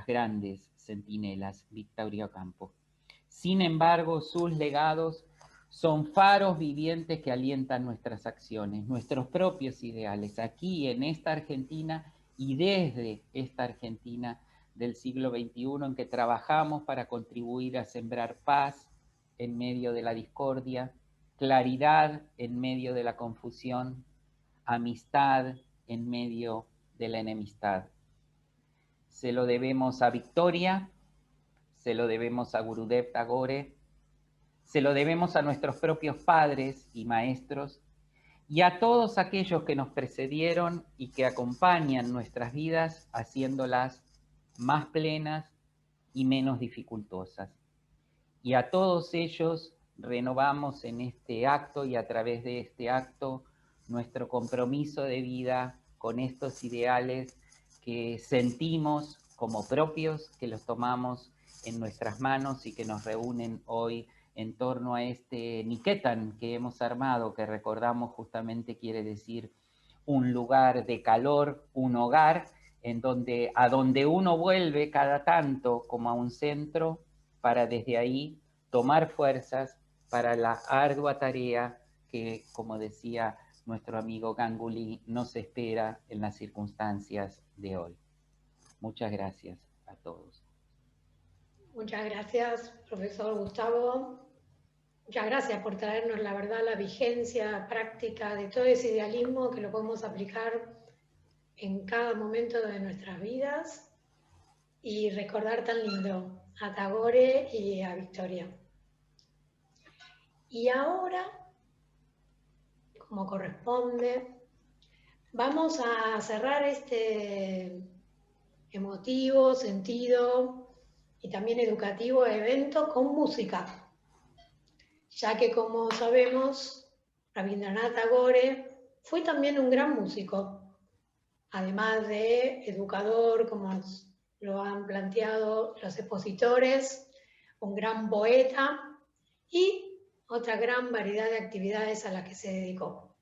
grandes centinelas, Victoria Ocampo. Sin embargo, sus legados son faros vivientes que alientan nuestras acciones, nuestros propios ideales, aquí en esta Argentina y desde esta Argentina del siglo XXI, en que trabajamos para contribuir a sembrar paz en medio de la discordia, claridad en medio de la confusión, amistad en medio de la enemistad. Se lo debemos a Victoria, se lo debemos a Gurudev Tagore, se lo debemos a nuestros propios padres y maestros y a todos aquellos que nos precedieron y que acompañan nuestras vidas haciéndolas más plenas y menos dificultosas. Y a todos ellos renovamos en este acto y a través de este acto nuestro compromiso de vida con estos ideales que sentimos como propios, que los tomamos en nuestras manos y que nos reúnen hoy en torno a este Niketan que hemos armado, que recordamos justamente quiere decir un lugar de calor, un hogar, a donde uno vuelve cada tanto como a un centro para desde ahí tomar fuerzas para la ardua tarea que, como decía nuestro amigo Ganguly, nos espera en las circunstancias de hoy. Muchas gracias a todos. Muchas gracias, profesor Gustavo. Muchas gracias por traernos, la verdad, la vigencia práctica de todo ese idealismo que lo podemos aplicar en cada momento de nuestras vidas y recordar tan lindo a Tagore y a Victoria. Y ahora, como corresponde, vamos a cerrar este emotivo, sentido y también educativo evento con música, ya que, como sabemos, Rabindranath Tagore fue también un gran músico, además de educador, como lo han planteado los expositores, un gran poeta y otra gran variedad de actividades a las que se dedicó.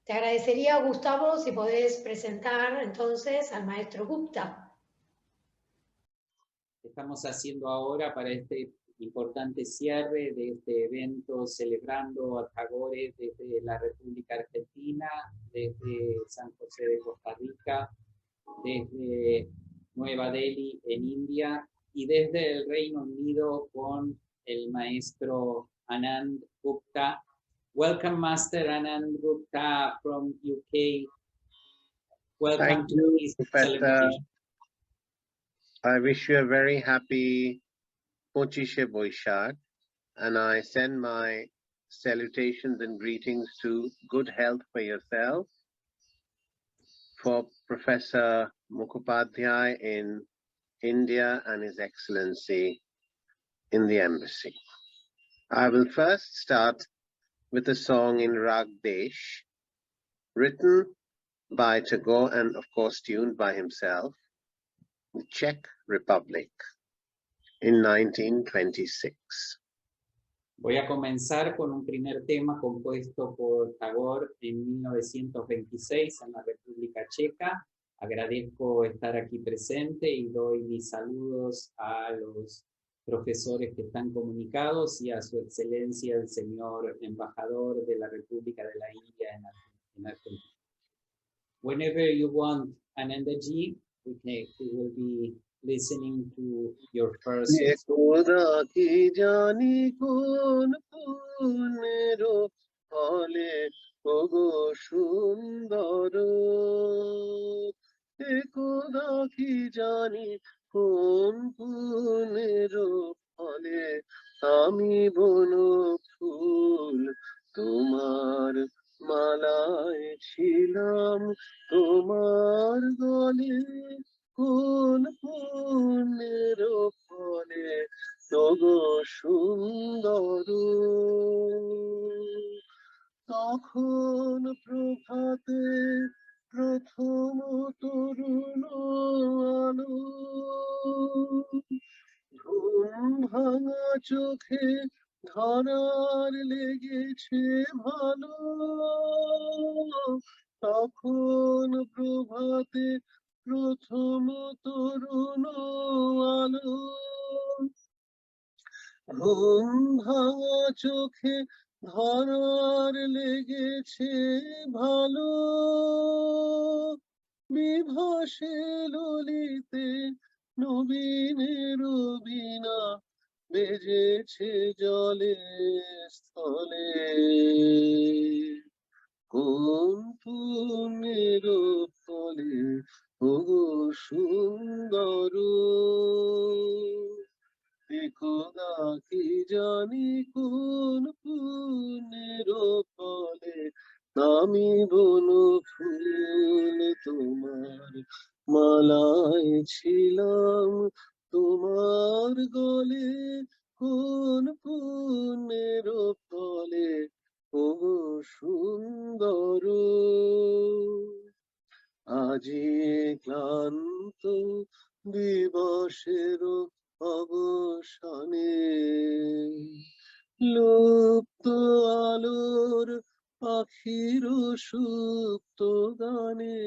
Te agradecería, Gustavo, si podés presentar entonces al maestro Gupta. Estamos haciendo ahora para este importante cierre de este evento celebrando a Tagore desde la República Argentina, desde San José de Costa Rica, desde Nueva Delhi en India y desde el Reino Unido con el maestro Anand Gupta. Welcome, Master Anand Gupta from UK. Welcome Thank to you, this Professor. celebration. I wish you a very happy Pochishe Boishak, and I send my salutations and greetings to good health for yourself, for Professor Mukhopadhyay in India and His Excellency in the Embassy. I will first start with a song in Rag Desh, written by Tagore and of course tuned by himself, the Czech Republic in 1926. Voy a comenzar con un primer tema compuesto por Tagore en 1926 en la República Checa. Agradezco estar aquí presente y doy mis saludos a los profesores que están comunicados y a su excelencia el señor embajador de la República de la India en Argentina. Whenever you want, Anandaji, we will be listening to your first. Khoda ki jani kon punero phale ogo sundar, khoda ki jani kon punero phale ami bono phul tomar মালায় ছিলাম তোমার গলে কোন পুণ্যের ফলে তগো সুন্দর তখন প্রভাতে প্রথম তরুণ আলো ঘুম ভাঙা চোখে ধরার লেগেছে ভালো তখন প্রভাতে প্রথম তরুণ আলো ঘুম ভাঙা চোখে ধরার লেগেছে ভালো বিভাসে ললিতে নবীনের বীণা বেজেছে জলে স্থলে কোন পুণ্যের ফলে ওগো সুন্দর খোদা কি জানি কোন পুণ্যের ফলে আমি বন ফুল তোমার মালায় ছিলাম তোমার গলে কোন পুণ্যের ফলে ও সুন্দর আজি ক্লান্ত দিবসের অবসানে লুপ্ত আলোর পাখির সুপ্ত গানে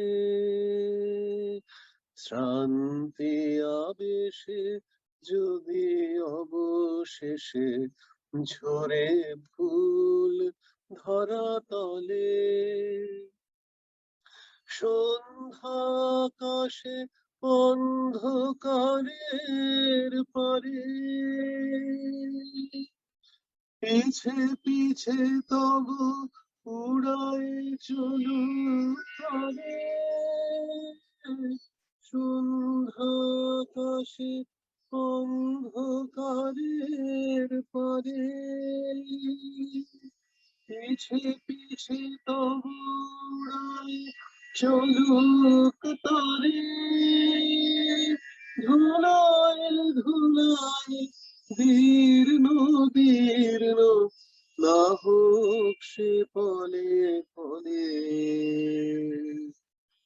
শ্রান্তি আবেশে যদি অবশেষে ঝরে ফুল ধরা তলে সন্ধ্যা আকাশে অন্ধকারের পরে পিছে পিছে তবু উড়াই চলু তরে সন্ধ্যা আকাশে অন্ধকারের পরে পিছে পিছে তবু উড়াই চলুক তরে ধুলায় ধুলায় দীর্ণ দীর্ণ না হোক সে পলে পলে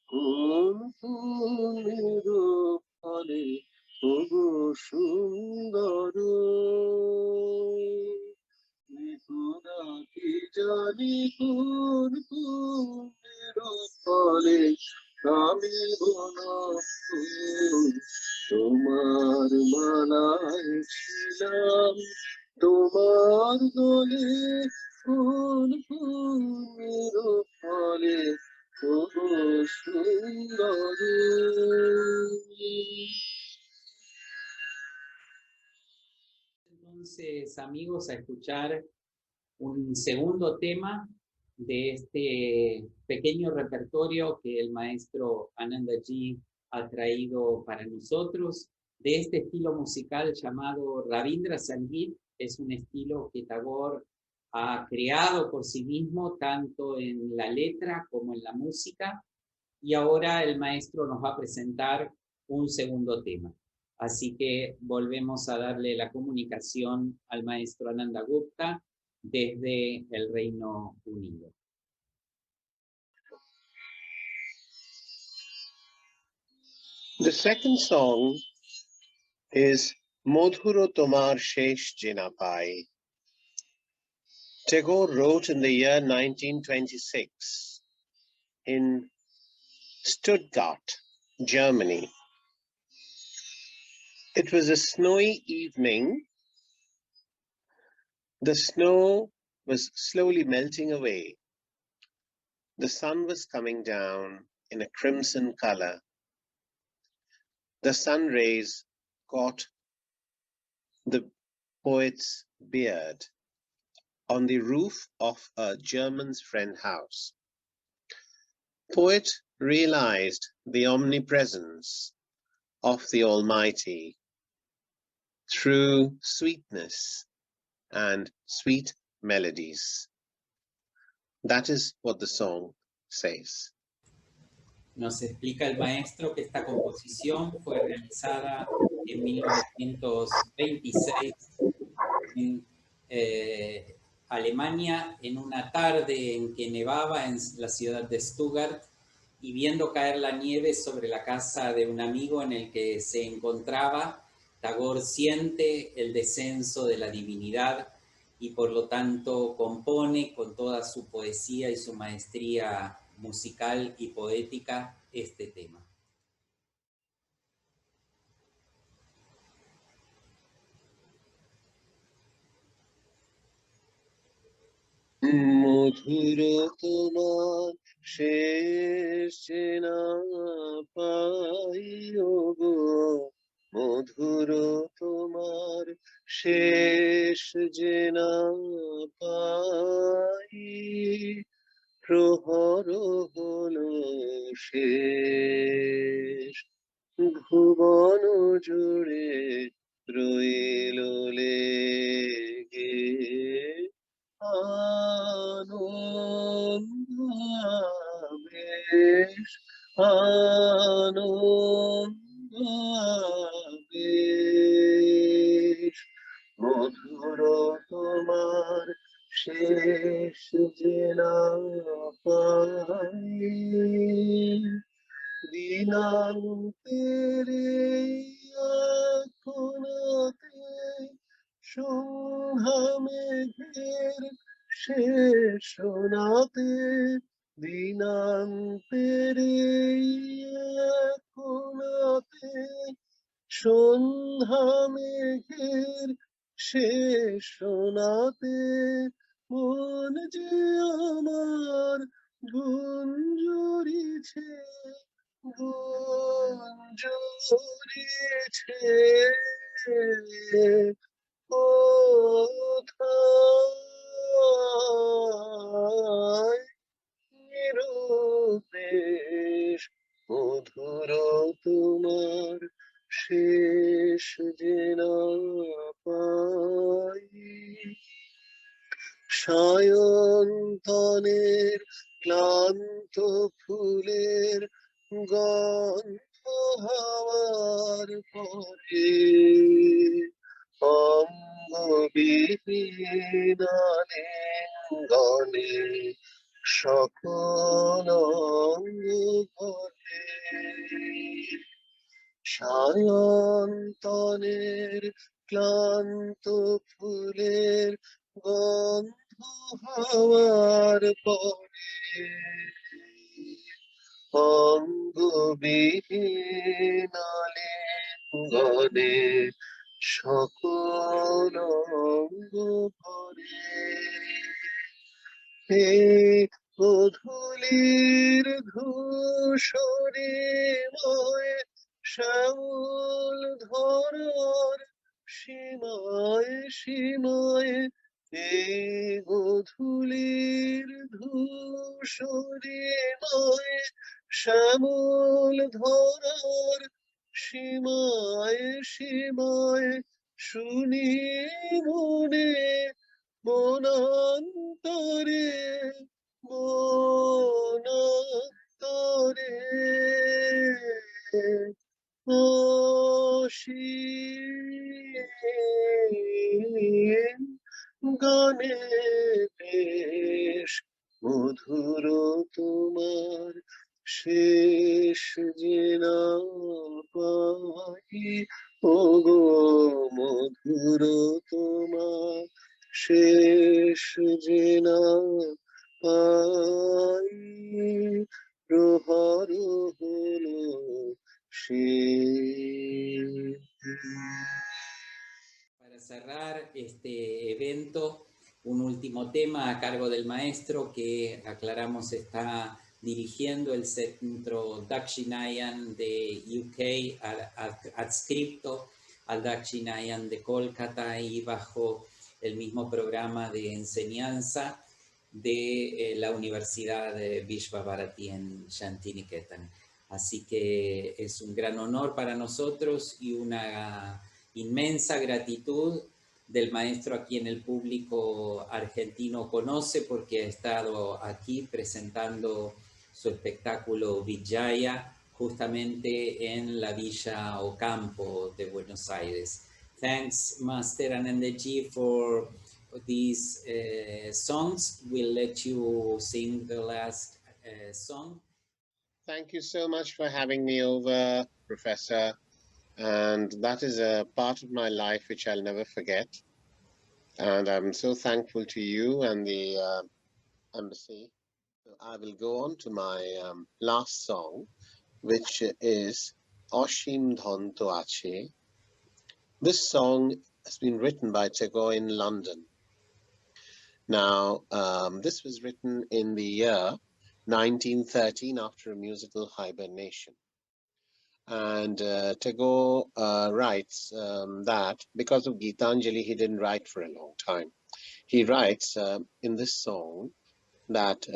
কোন ফুলের ফলে ওগো সুন্দর খোদা কি জানি কোন ফুলের ফলে আমি বন ফুল তোমার মালায় ছিলাম entonces, amigos, a escuchar un segundo tema de este pequeño repertorio que el maestro Anandaji ha traído para nosotros, de este estilo musical llamado Rabindra Sangeet. Es un estilo que Tagore ha creado por sí mismo, tanto en la letra como en la música, y ahora el maestro nos va a presentar un segundo tema. Así que volvemos a darle la comunicación al maestro Ananda Gupta desde el Reino Unido. The second song is Modhuro Tomar Shesh Jinapai. Tagore wrote in the year 1926 in Stuttgart, Germany. It was a snowy evening. The snow was slowly melting away. The sun was coming down in a crimson color. The sun rays caught the poet's beard on the roof of a German's friend house. Poet realized the omnipresence of the Almighty through sweetness and sweet melodies. That is what the song says. Nos explica el maestro que esta composición fue realizada en 1926 en Alemania, en una tarde en que nevaba en la ciudad de Stuttgart, y viendo caer la nieve sobre la casa de un amigo en el que se encontraba, Tagore siente el descenso de la divinidad y por lo tanto compone con toda su poesía y su maestría musical y poética este tema. Modhuro tomar shesh jinapai ogo, Modhuro tomar shesh jinapai, প্রহর হলো শেষ, ভুবন জুড়ে রইল লেগে আনন্দ আবেশ, আনন্দ আবেশ, মধুর তোমার শেষ যে না পাই, দিনান্তের কোনাতে সন্ধ্যা মেঘের শেষ শোনাতে, দিনান্তের কোনাতে সন্ধ্যা মেঘের শেষ শোনাতে, মন যে আমার গুঞ্জরিছে, গুঞ্জরিছে কোথায় নিরুপদেশ, মধুর তোমার শেষ যে না পাই, সায়ন্তনের ক্লান্ত ফুলের গন্ধ হাওয়ার পরে, অঙ্গবিহীন আলিঙ্গনে সকল অঙ্গ ভরে, সায়ন্তনের ক্লান্ত ফুলের গন্ধ হাওয়ার পরে, অঙ্গবিহীন আলিঙ্গনে সকল অঙ্গ ভরে, হে গোধূলির ধূসরে ময় শ্যামল ধরার সীমায় সীমায় এই গোধূলির ধূসরিমায় শ্যামল ধরার সীমায় সীমায় শুনি মনে মনান্তরে মনান্তরে অসীম গানে বেশ মধুর তোমার শেষ যে না পাই ওগো মধুর তোমার শেষ যে না পাই প্রহর হলো Para cerrar este evento, un último tema a cargo del maestro que aclaramos está dirigiendo el centro Dakshinayan de UK, adscripto al Dakshinayan de Kolkata y bajo el mismo programa de enseñanza de la Universidad de Vishva-Bharati en Shantiniketan. Así que es un gran honor para nosotros y una inmensa gratitud del maestro a quien el público argentino conoce porque ha estado aquí presentando su espectáculo Vijaya justamente en la Villa Ocampo de Buenos Aires. Thanks, Master Anandaji, for these songs. We'll let you sing the last song. Thank you so much for having me over, Professor. And that is a part of my life which I'll never forget. And I'm so thankful to you and the embassy. I will go on to my last song, which is Oshim Dhonto Ache. This song has been written by Tagore in London. Now, this was written in the year 1913 after a musical hibernation. And Tagore writes that because of Gitanjali, he didn't write for a long time. He writes in this song that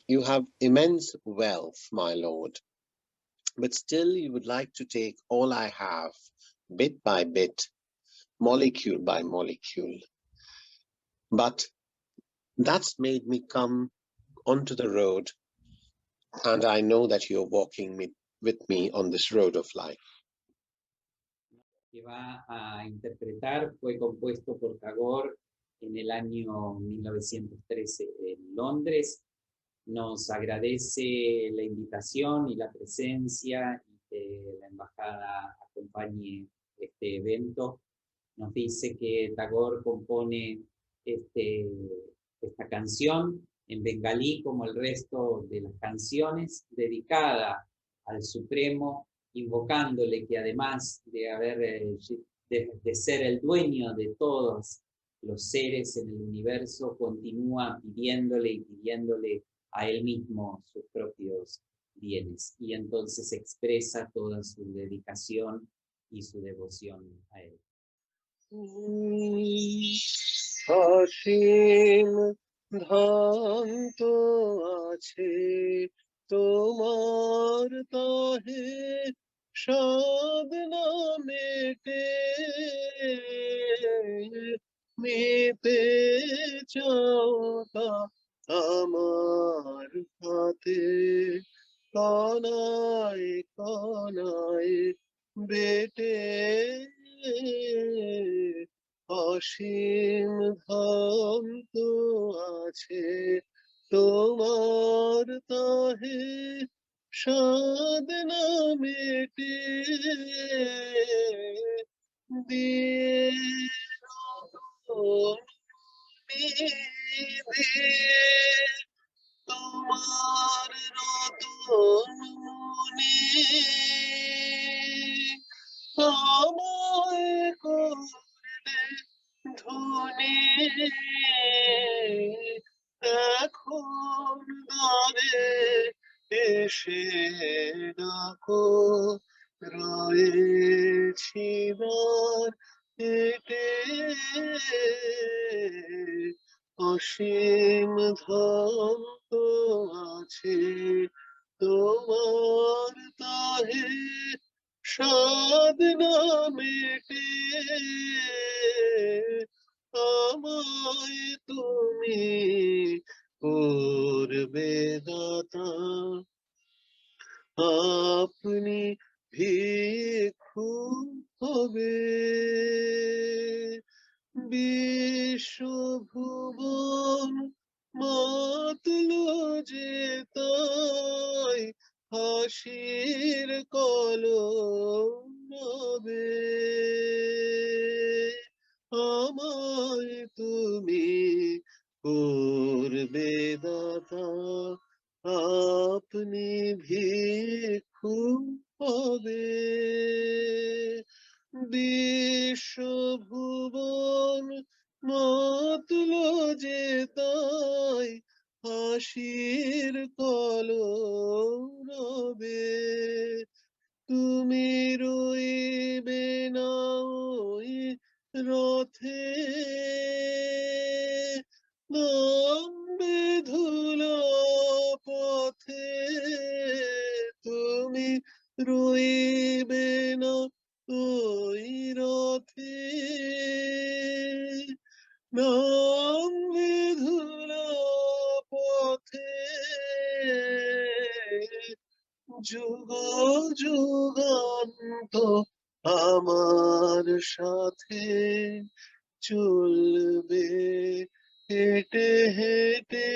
you have immense wealth, my lord, but still you would like to take all I have, bit by bit, molecule by molecule. But that's made me come onto the road, and I know that you're walking with me on this road of life. Que va a interpretar fue compuesto por Tagore en el año 1913 en Londres. Nos agradece la invitación y la presencia y que la embajada acompañe este evento. Nos dice que Tagore compone esta canción en bengalí como el resto de las canciones, dedicada al Supremo, invocándole que además de ser el dueño de todos los seres en el universo, continúa pidiéndole a él mismo sus propios bienes. Y entonces expresa toda su dedicación y su devoción a él. অসীম ধান্ত আছে তোমার তাহে সাধনা মেটে মেতে চাও তা আমার হাতে কানায় কানায় বেটে অসীম ধান্ত আছে তোমার তাহে সাধনা মেটে দিয়ে তোমার রতনে আমায় করলে ধনে এখন দ্বারে এসে ডাকো রয়েছি বার হেঁটে অসীম ধাম তো আছে তোমার তাহে সাধ না মেটে আমায় তুমি করবে দাতা আপনি ভিক্ষু হবে বিশ্বভুবন মাতল যে তাই হাসির কলরবে আমায় তুমি করবে দাতা আপনি ভিক্ষু হবে বিশ্বভুবন মাতল যে তাই হাসির কলরবে তুমি রইবে না ওই রথে নামবে ধুলো পথে তুমি রইবে না ওই রথে নামবে ধুলো পথে যুগ যুগান্ত আমার সাথে চলবে হেঁটে হেঁটে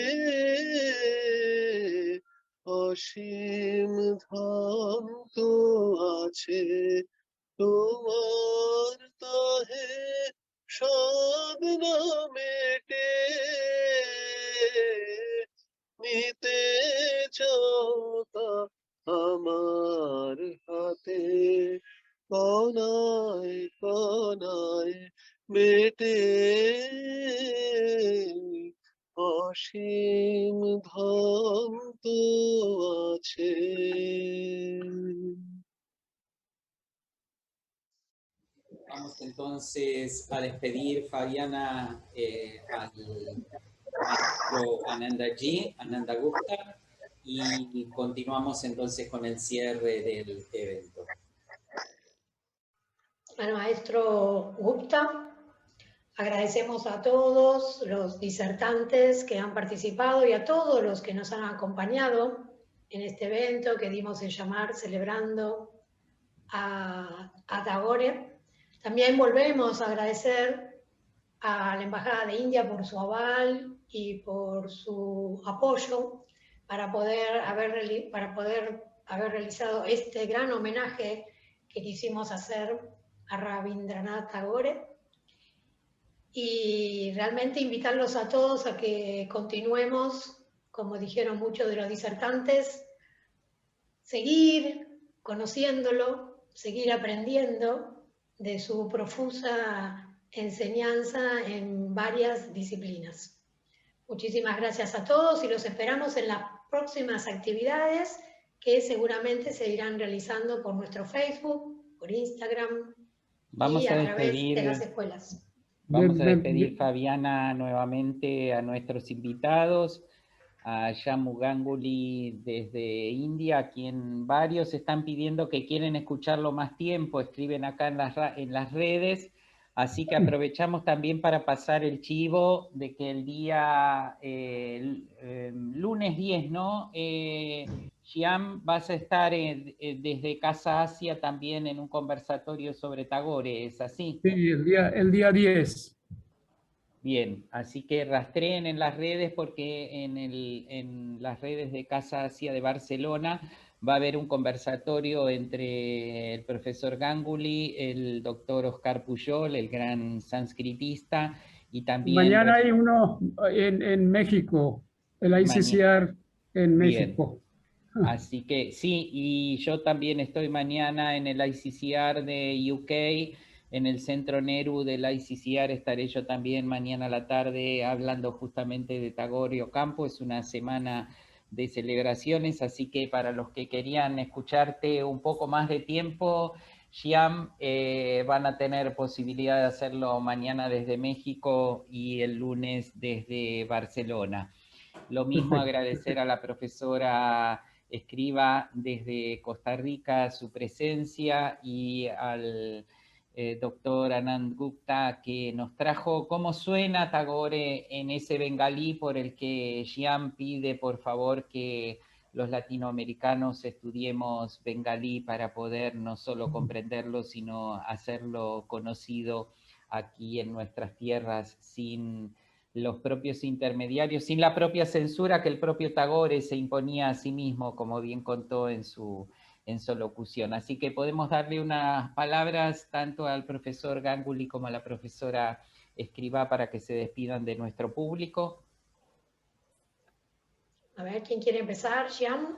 অসীম ধাম তো আছে তোমার তাহে সাধনা মেটে নিতে চাও তা আমার হাতে কনায় কনায় মেটে অসীম ধাম তো আছে Vamos entonces a despedir, Fabiana, al maestro Anandaji, Ananda Gupta, y continuamos entonces con el cierre del evento. Al maestro Gupta, agradecemos a todos los disertantes que han participado y a todos los que nos han acompañado en este evento que dimos en llamar Celebrando a Tagore. También volvemos a agradecer a la Embajada de India por su aval y por su apoyo para poder haber realizado este gran homenaje que quisimos hacer a Rabindranath Tagore. Y realmente invitarlos a todos a que continuemos, como dijeron muchos de los disertantes, seguir conociéndolo, seguir aprendiendo de su profusa enseñanza en varias disciplinas. Muchísimas gracias a todos y los esperamos en las próximas actividades que seguramente se irán realizando por nuestro Facebook, por Instagram y a través de las escuelas. Vamos a despedir, Fabiana, nuevamente a nuestros invitados, a Yamu Ganguly desde India, a quien varios están pidiendo que quieren escucharlo más tiempo, escriben acá en las redes, así que aprovechamos también para pasar el chivo de que el día lunes 10, ¿no? Shyam, vas a estar desde Casa Asia también en un conversatorio sobre Tagore, ¿es así? Sí, el día 10. Bien, así que rastreen en las redes porque en las redes de Casa Asia de Barcelona va a haber un conversatorio entre el profesor Ganguly, el doctor Oscar Pujol, el gran sánscritista, y también... Mañana hay uno en México, el ICCR en México. Así que sí, y yo también estoy mañana en el ICCR de UK, en el Centro Nehru del ICCR estaré yo también mañana a la tarde hablando justamente de Tagore Ocampo. Es una semana de celebraciones, así que para los que querían escucharte un poco más de tiempo, Shyam van a tener posibilidad de hacerlo mañana desde México y el lunes desde Barcelona. Lo mismo agradecer a la profesora Escriba desde Costa Rica su presencia y al doctor Anand Gupta que nos trajo cómo suena Tagore en ese bengalí por el que Shyam pide por favor que los latinoamericanos estudiemos bengalí para poder no solo comprenderlo, sino hacerlo conocido aquí en nuestras tierras sin los propios intermediarios, sin la propia censura que el propio Tagore se imponía a sí mismo, como bien contó en su locución. Así que podemos darle unas palabras tanto al profesor Ganguly como a la profesora Escrivá para que se despidan de nuestro público. A ver, ¿quién quiere empezar? Shyam,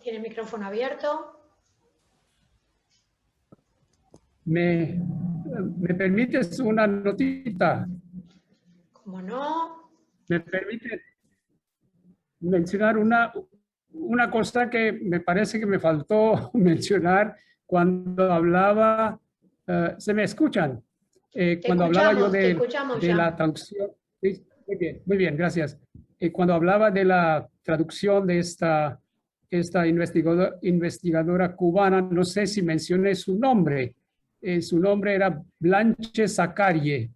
tiene el micrófono abierto. ¿Me permites una notita? ¿Cómo no? ¿Me permite mencionar una cosa que me parece que me faltó mencionar cuando hablaba, ¿se me escuchan? Cuando hablaba yo te escuchamos, de la traducción, sí, muy bien, gracias. Cuando hablaba de la traducción de esta investigadora cubana, no sé si mencioné su nombre. Su nombre era Blanche Zaccarie.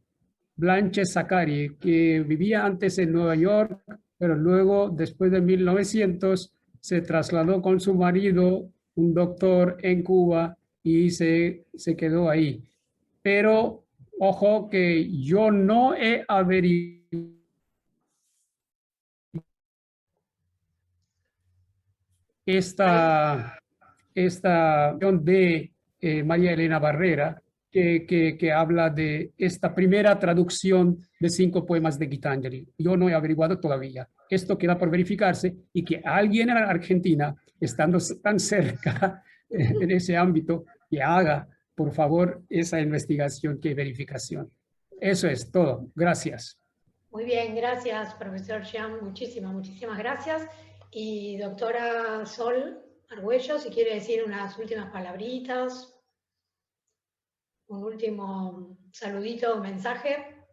Blanche Zaccarie, que vivía antes en Nueva York, pero luego, después de 1900, se trasladó con su marido, un doctor en Cuba, y se quedó ahí. Pero, ojo, que yo no he averiguado esta de María Elena Barrera, que habla de esta primera traducción de 5 poemas de Gitanjali. Yo no he averiguado todavía. Esto queda por verificarse y que alguien en Argentina, estando tan cerca en ese ámbito, que haga, por favor, esa investigación y verificación. Eso es todo. Gracias. Muy bien, gracias, profesor Shyam. Muchísimas gracias. Y doctora Sol Argüello, si quiere decir unas últimas palabritas, un último saludito o mensaje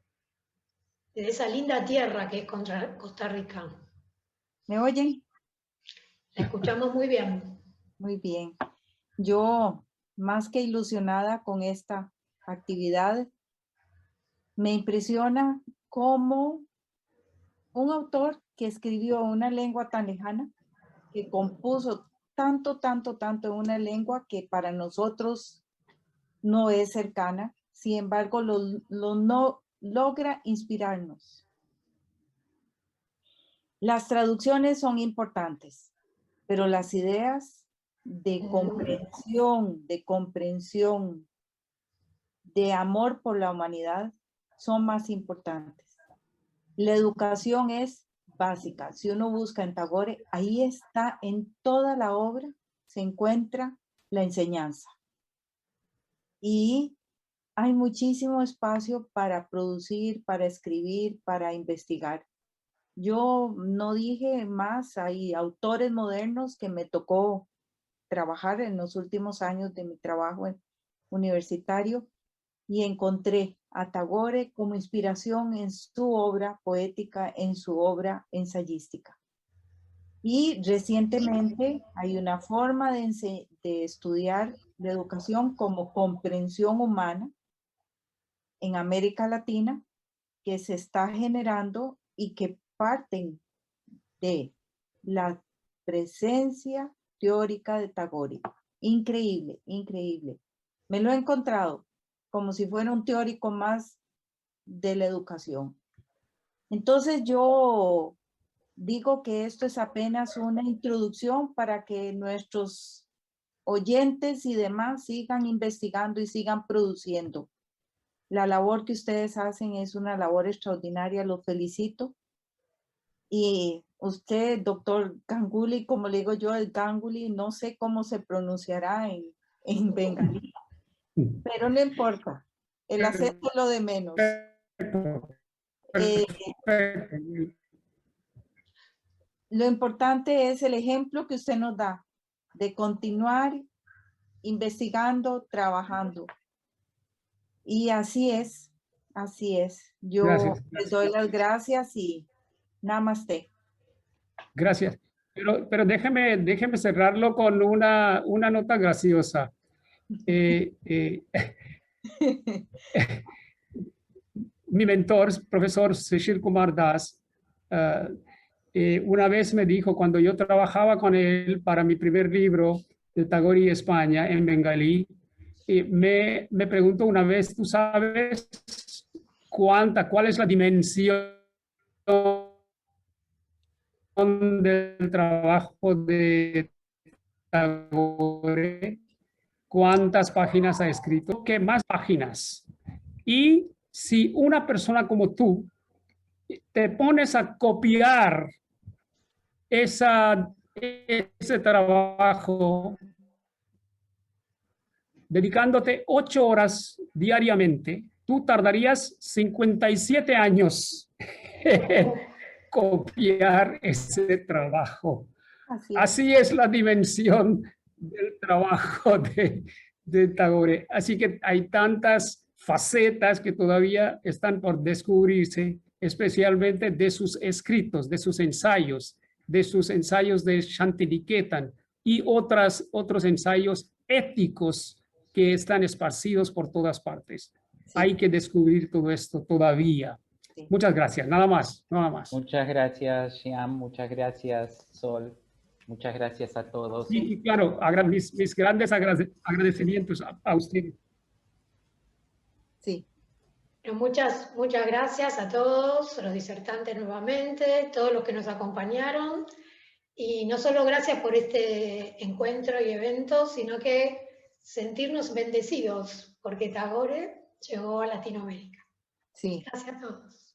de esa linda tierra que es Costa Rica. ¿Me oyen? La escuchamos muy bien. Muy bien. Yo, más que ilusionada con esta actividad, me impresiona cómo un autor que escribió una lengua tan lejana, que compuso tanto en una lengua que para nosotros no es cercana, sin embargo, no logra inspirarnos. Las traducciones son importantes, pero las ideas de comprensión, de amor por la humanidad son más importantes. La educación es básica. Si uno busca en Tagore, ahí está en toda la obra, se encuentra la enseñanza. Y hay muchísimo espacio para producir, para escribir, para investigar. Yo no dije más, hay autores modernos que me tocó trabajar en los últimos años de mi trabajo universitario y encontré a Tagore como inspiración en su obra poética, en su obra ensayística. Y recientemente hay una forma de estudiar la educación como comprensión humana en América Latina que se está generando y que parten de la presencia teórica de Tagore. Increíble, increíble. Me lo he encontrado como si fuera un teórico más de la educación. Entonces yo digo que esto es apenas una introducción para que nuestros oyentes y demás sigan investigando y sigan produciendo. La labor que ustedes hacen es una labor extraordinaria, los felicito. Y usted, doctor Ganguly, como le digo yo, el Ganguly, no sé cómo se pronunciará en bengalí, pero no importa, el acento es lo de menos. Lo importante es el ejemplo que usted nos da de continuar investigando, trabajando. Y así es, así es. Yo Gracias, les doy las gracias y namaste. Gracias. Pero déjeme cerrarlo con una nota graciosa. Mi mentor, profesor Seshir Kumar Das, una vez me dijo, cuando yo trabajaba con él para mi primer libro de Tagore y España en bengalí, me preguntó una vez, ¿tú sabes cuál es la dimensión del trabajo de Tagore? ¿Cuántas páginas ha escrito? ¿Qué más páginas? Y si una persona como tú te pones a copiar ese trabajo, dedicándote 8 horas diariamente, tú tardarías 57 años en copiar ese trabajo. Así es la dimensión del trabajo de Tagore. Así que hay tantas facetas que todavía están por descubrirse, especialmente de sus escritos, de sus ensayos de Shantiniketan y otros ensayos éticos que están esparcidos por todas partes. Sí. Hay que descubrir todo esto todavía. Sí. Muchas gracias, nada más. Muchas gracias, Shyam, muchas gracias, Sol. Muchas gracias a todos. Sí, y claro, mis grandes agradecimientos a ustedes. Sí. Muchas gracias a todos, los disertantes nuevamente, todos los que nos acompañaron. Y no solo gracias por este encuentro y evento, sino que sentirnos bendecidos porque Tagore llegó a Latinoamérica. Sí. Gracias a todos.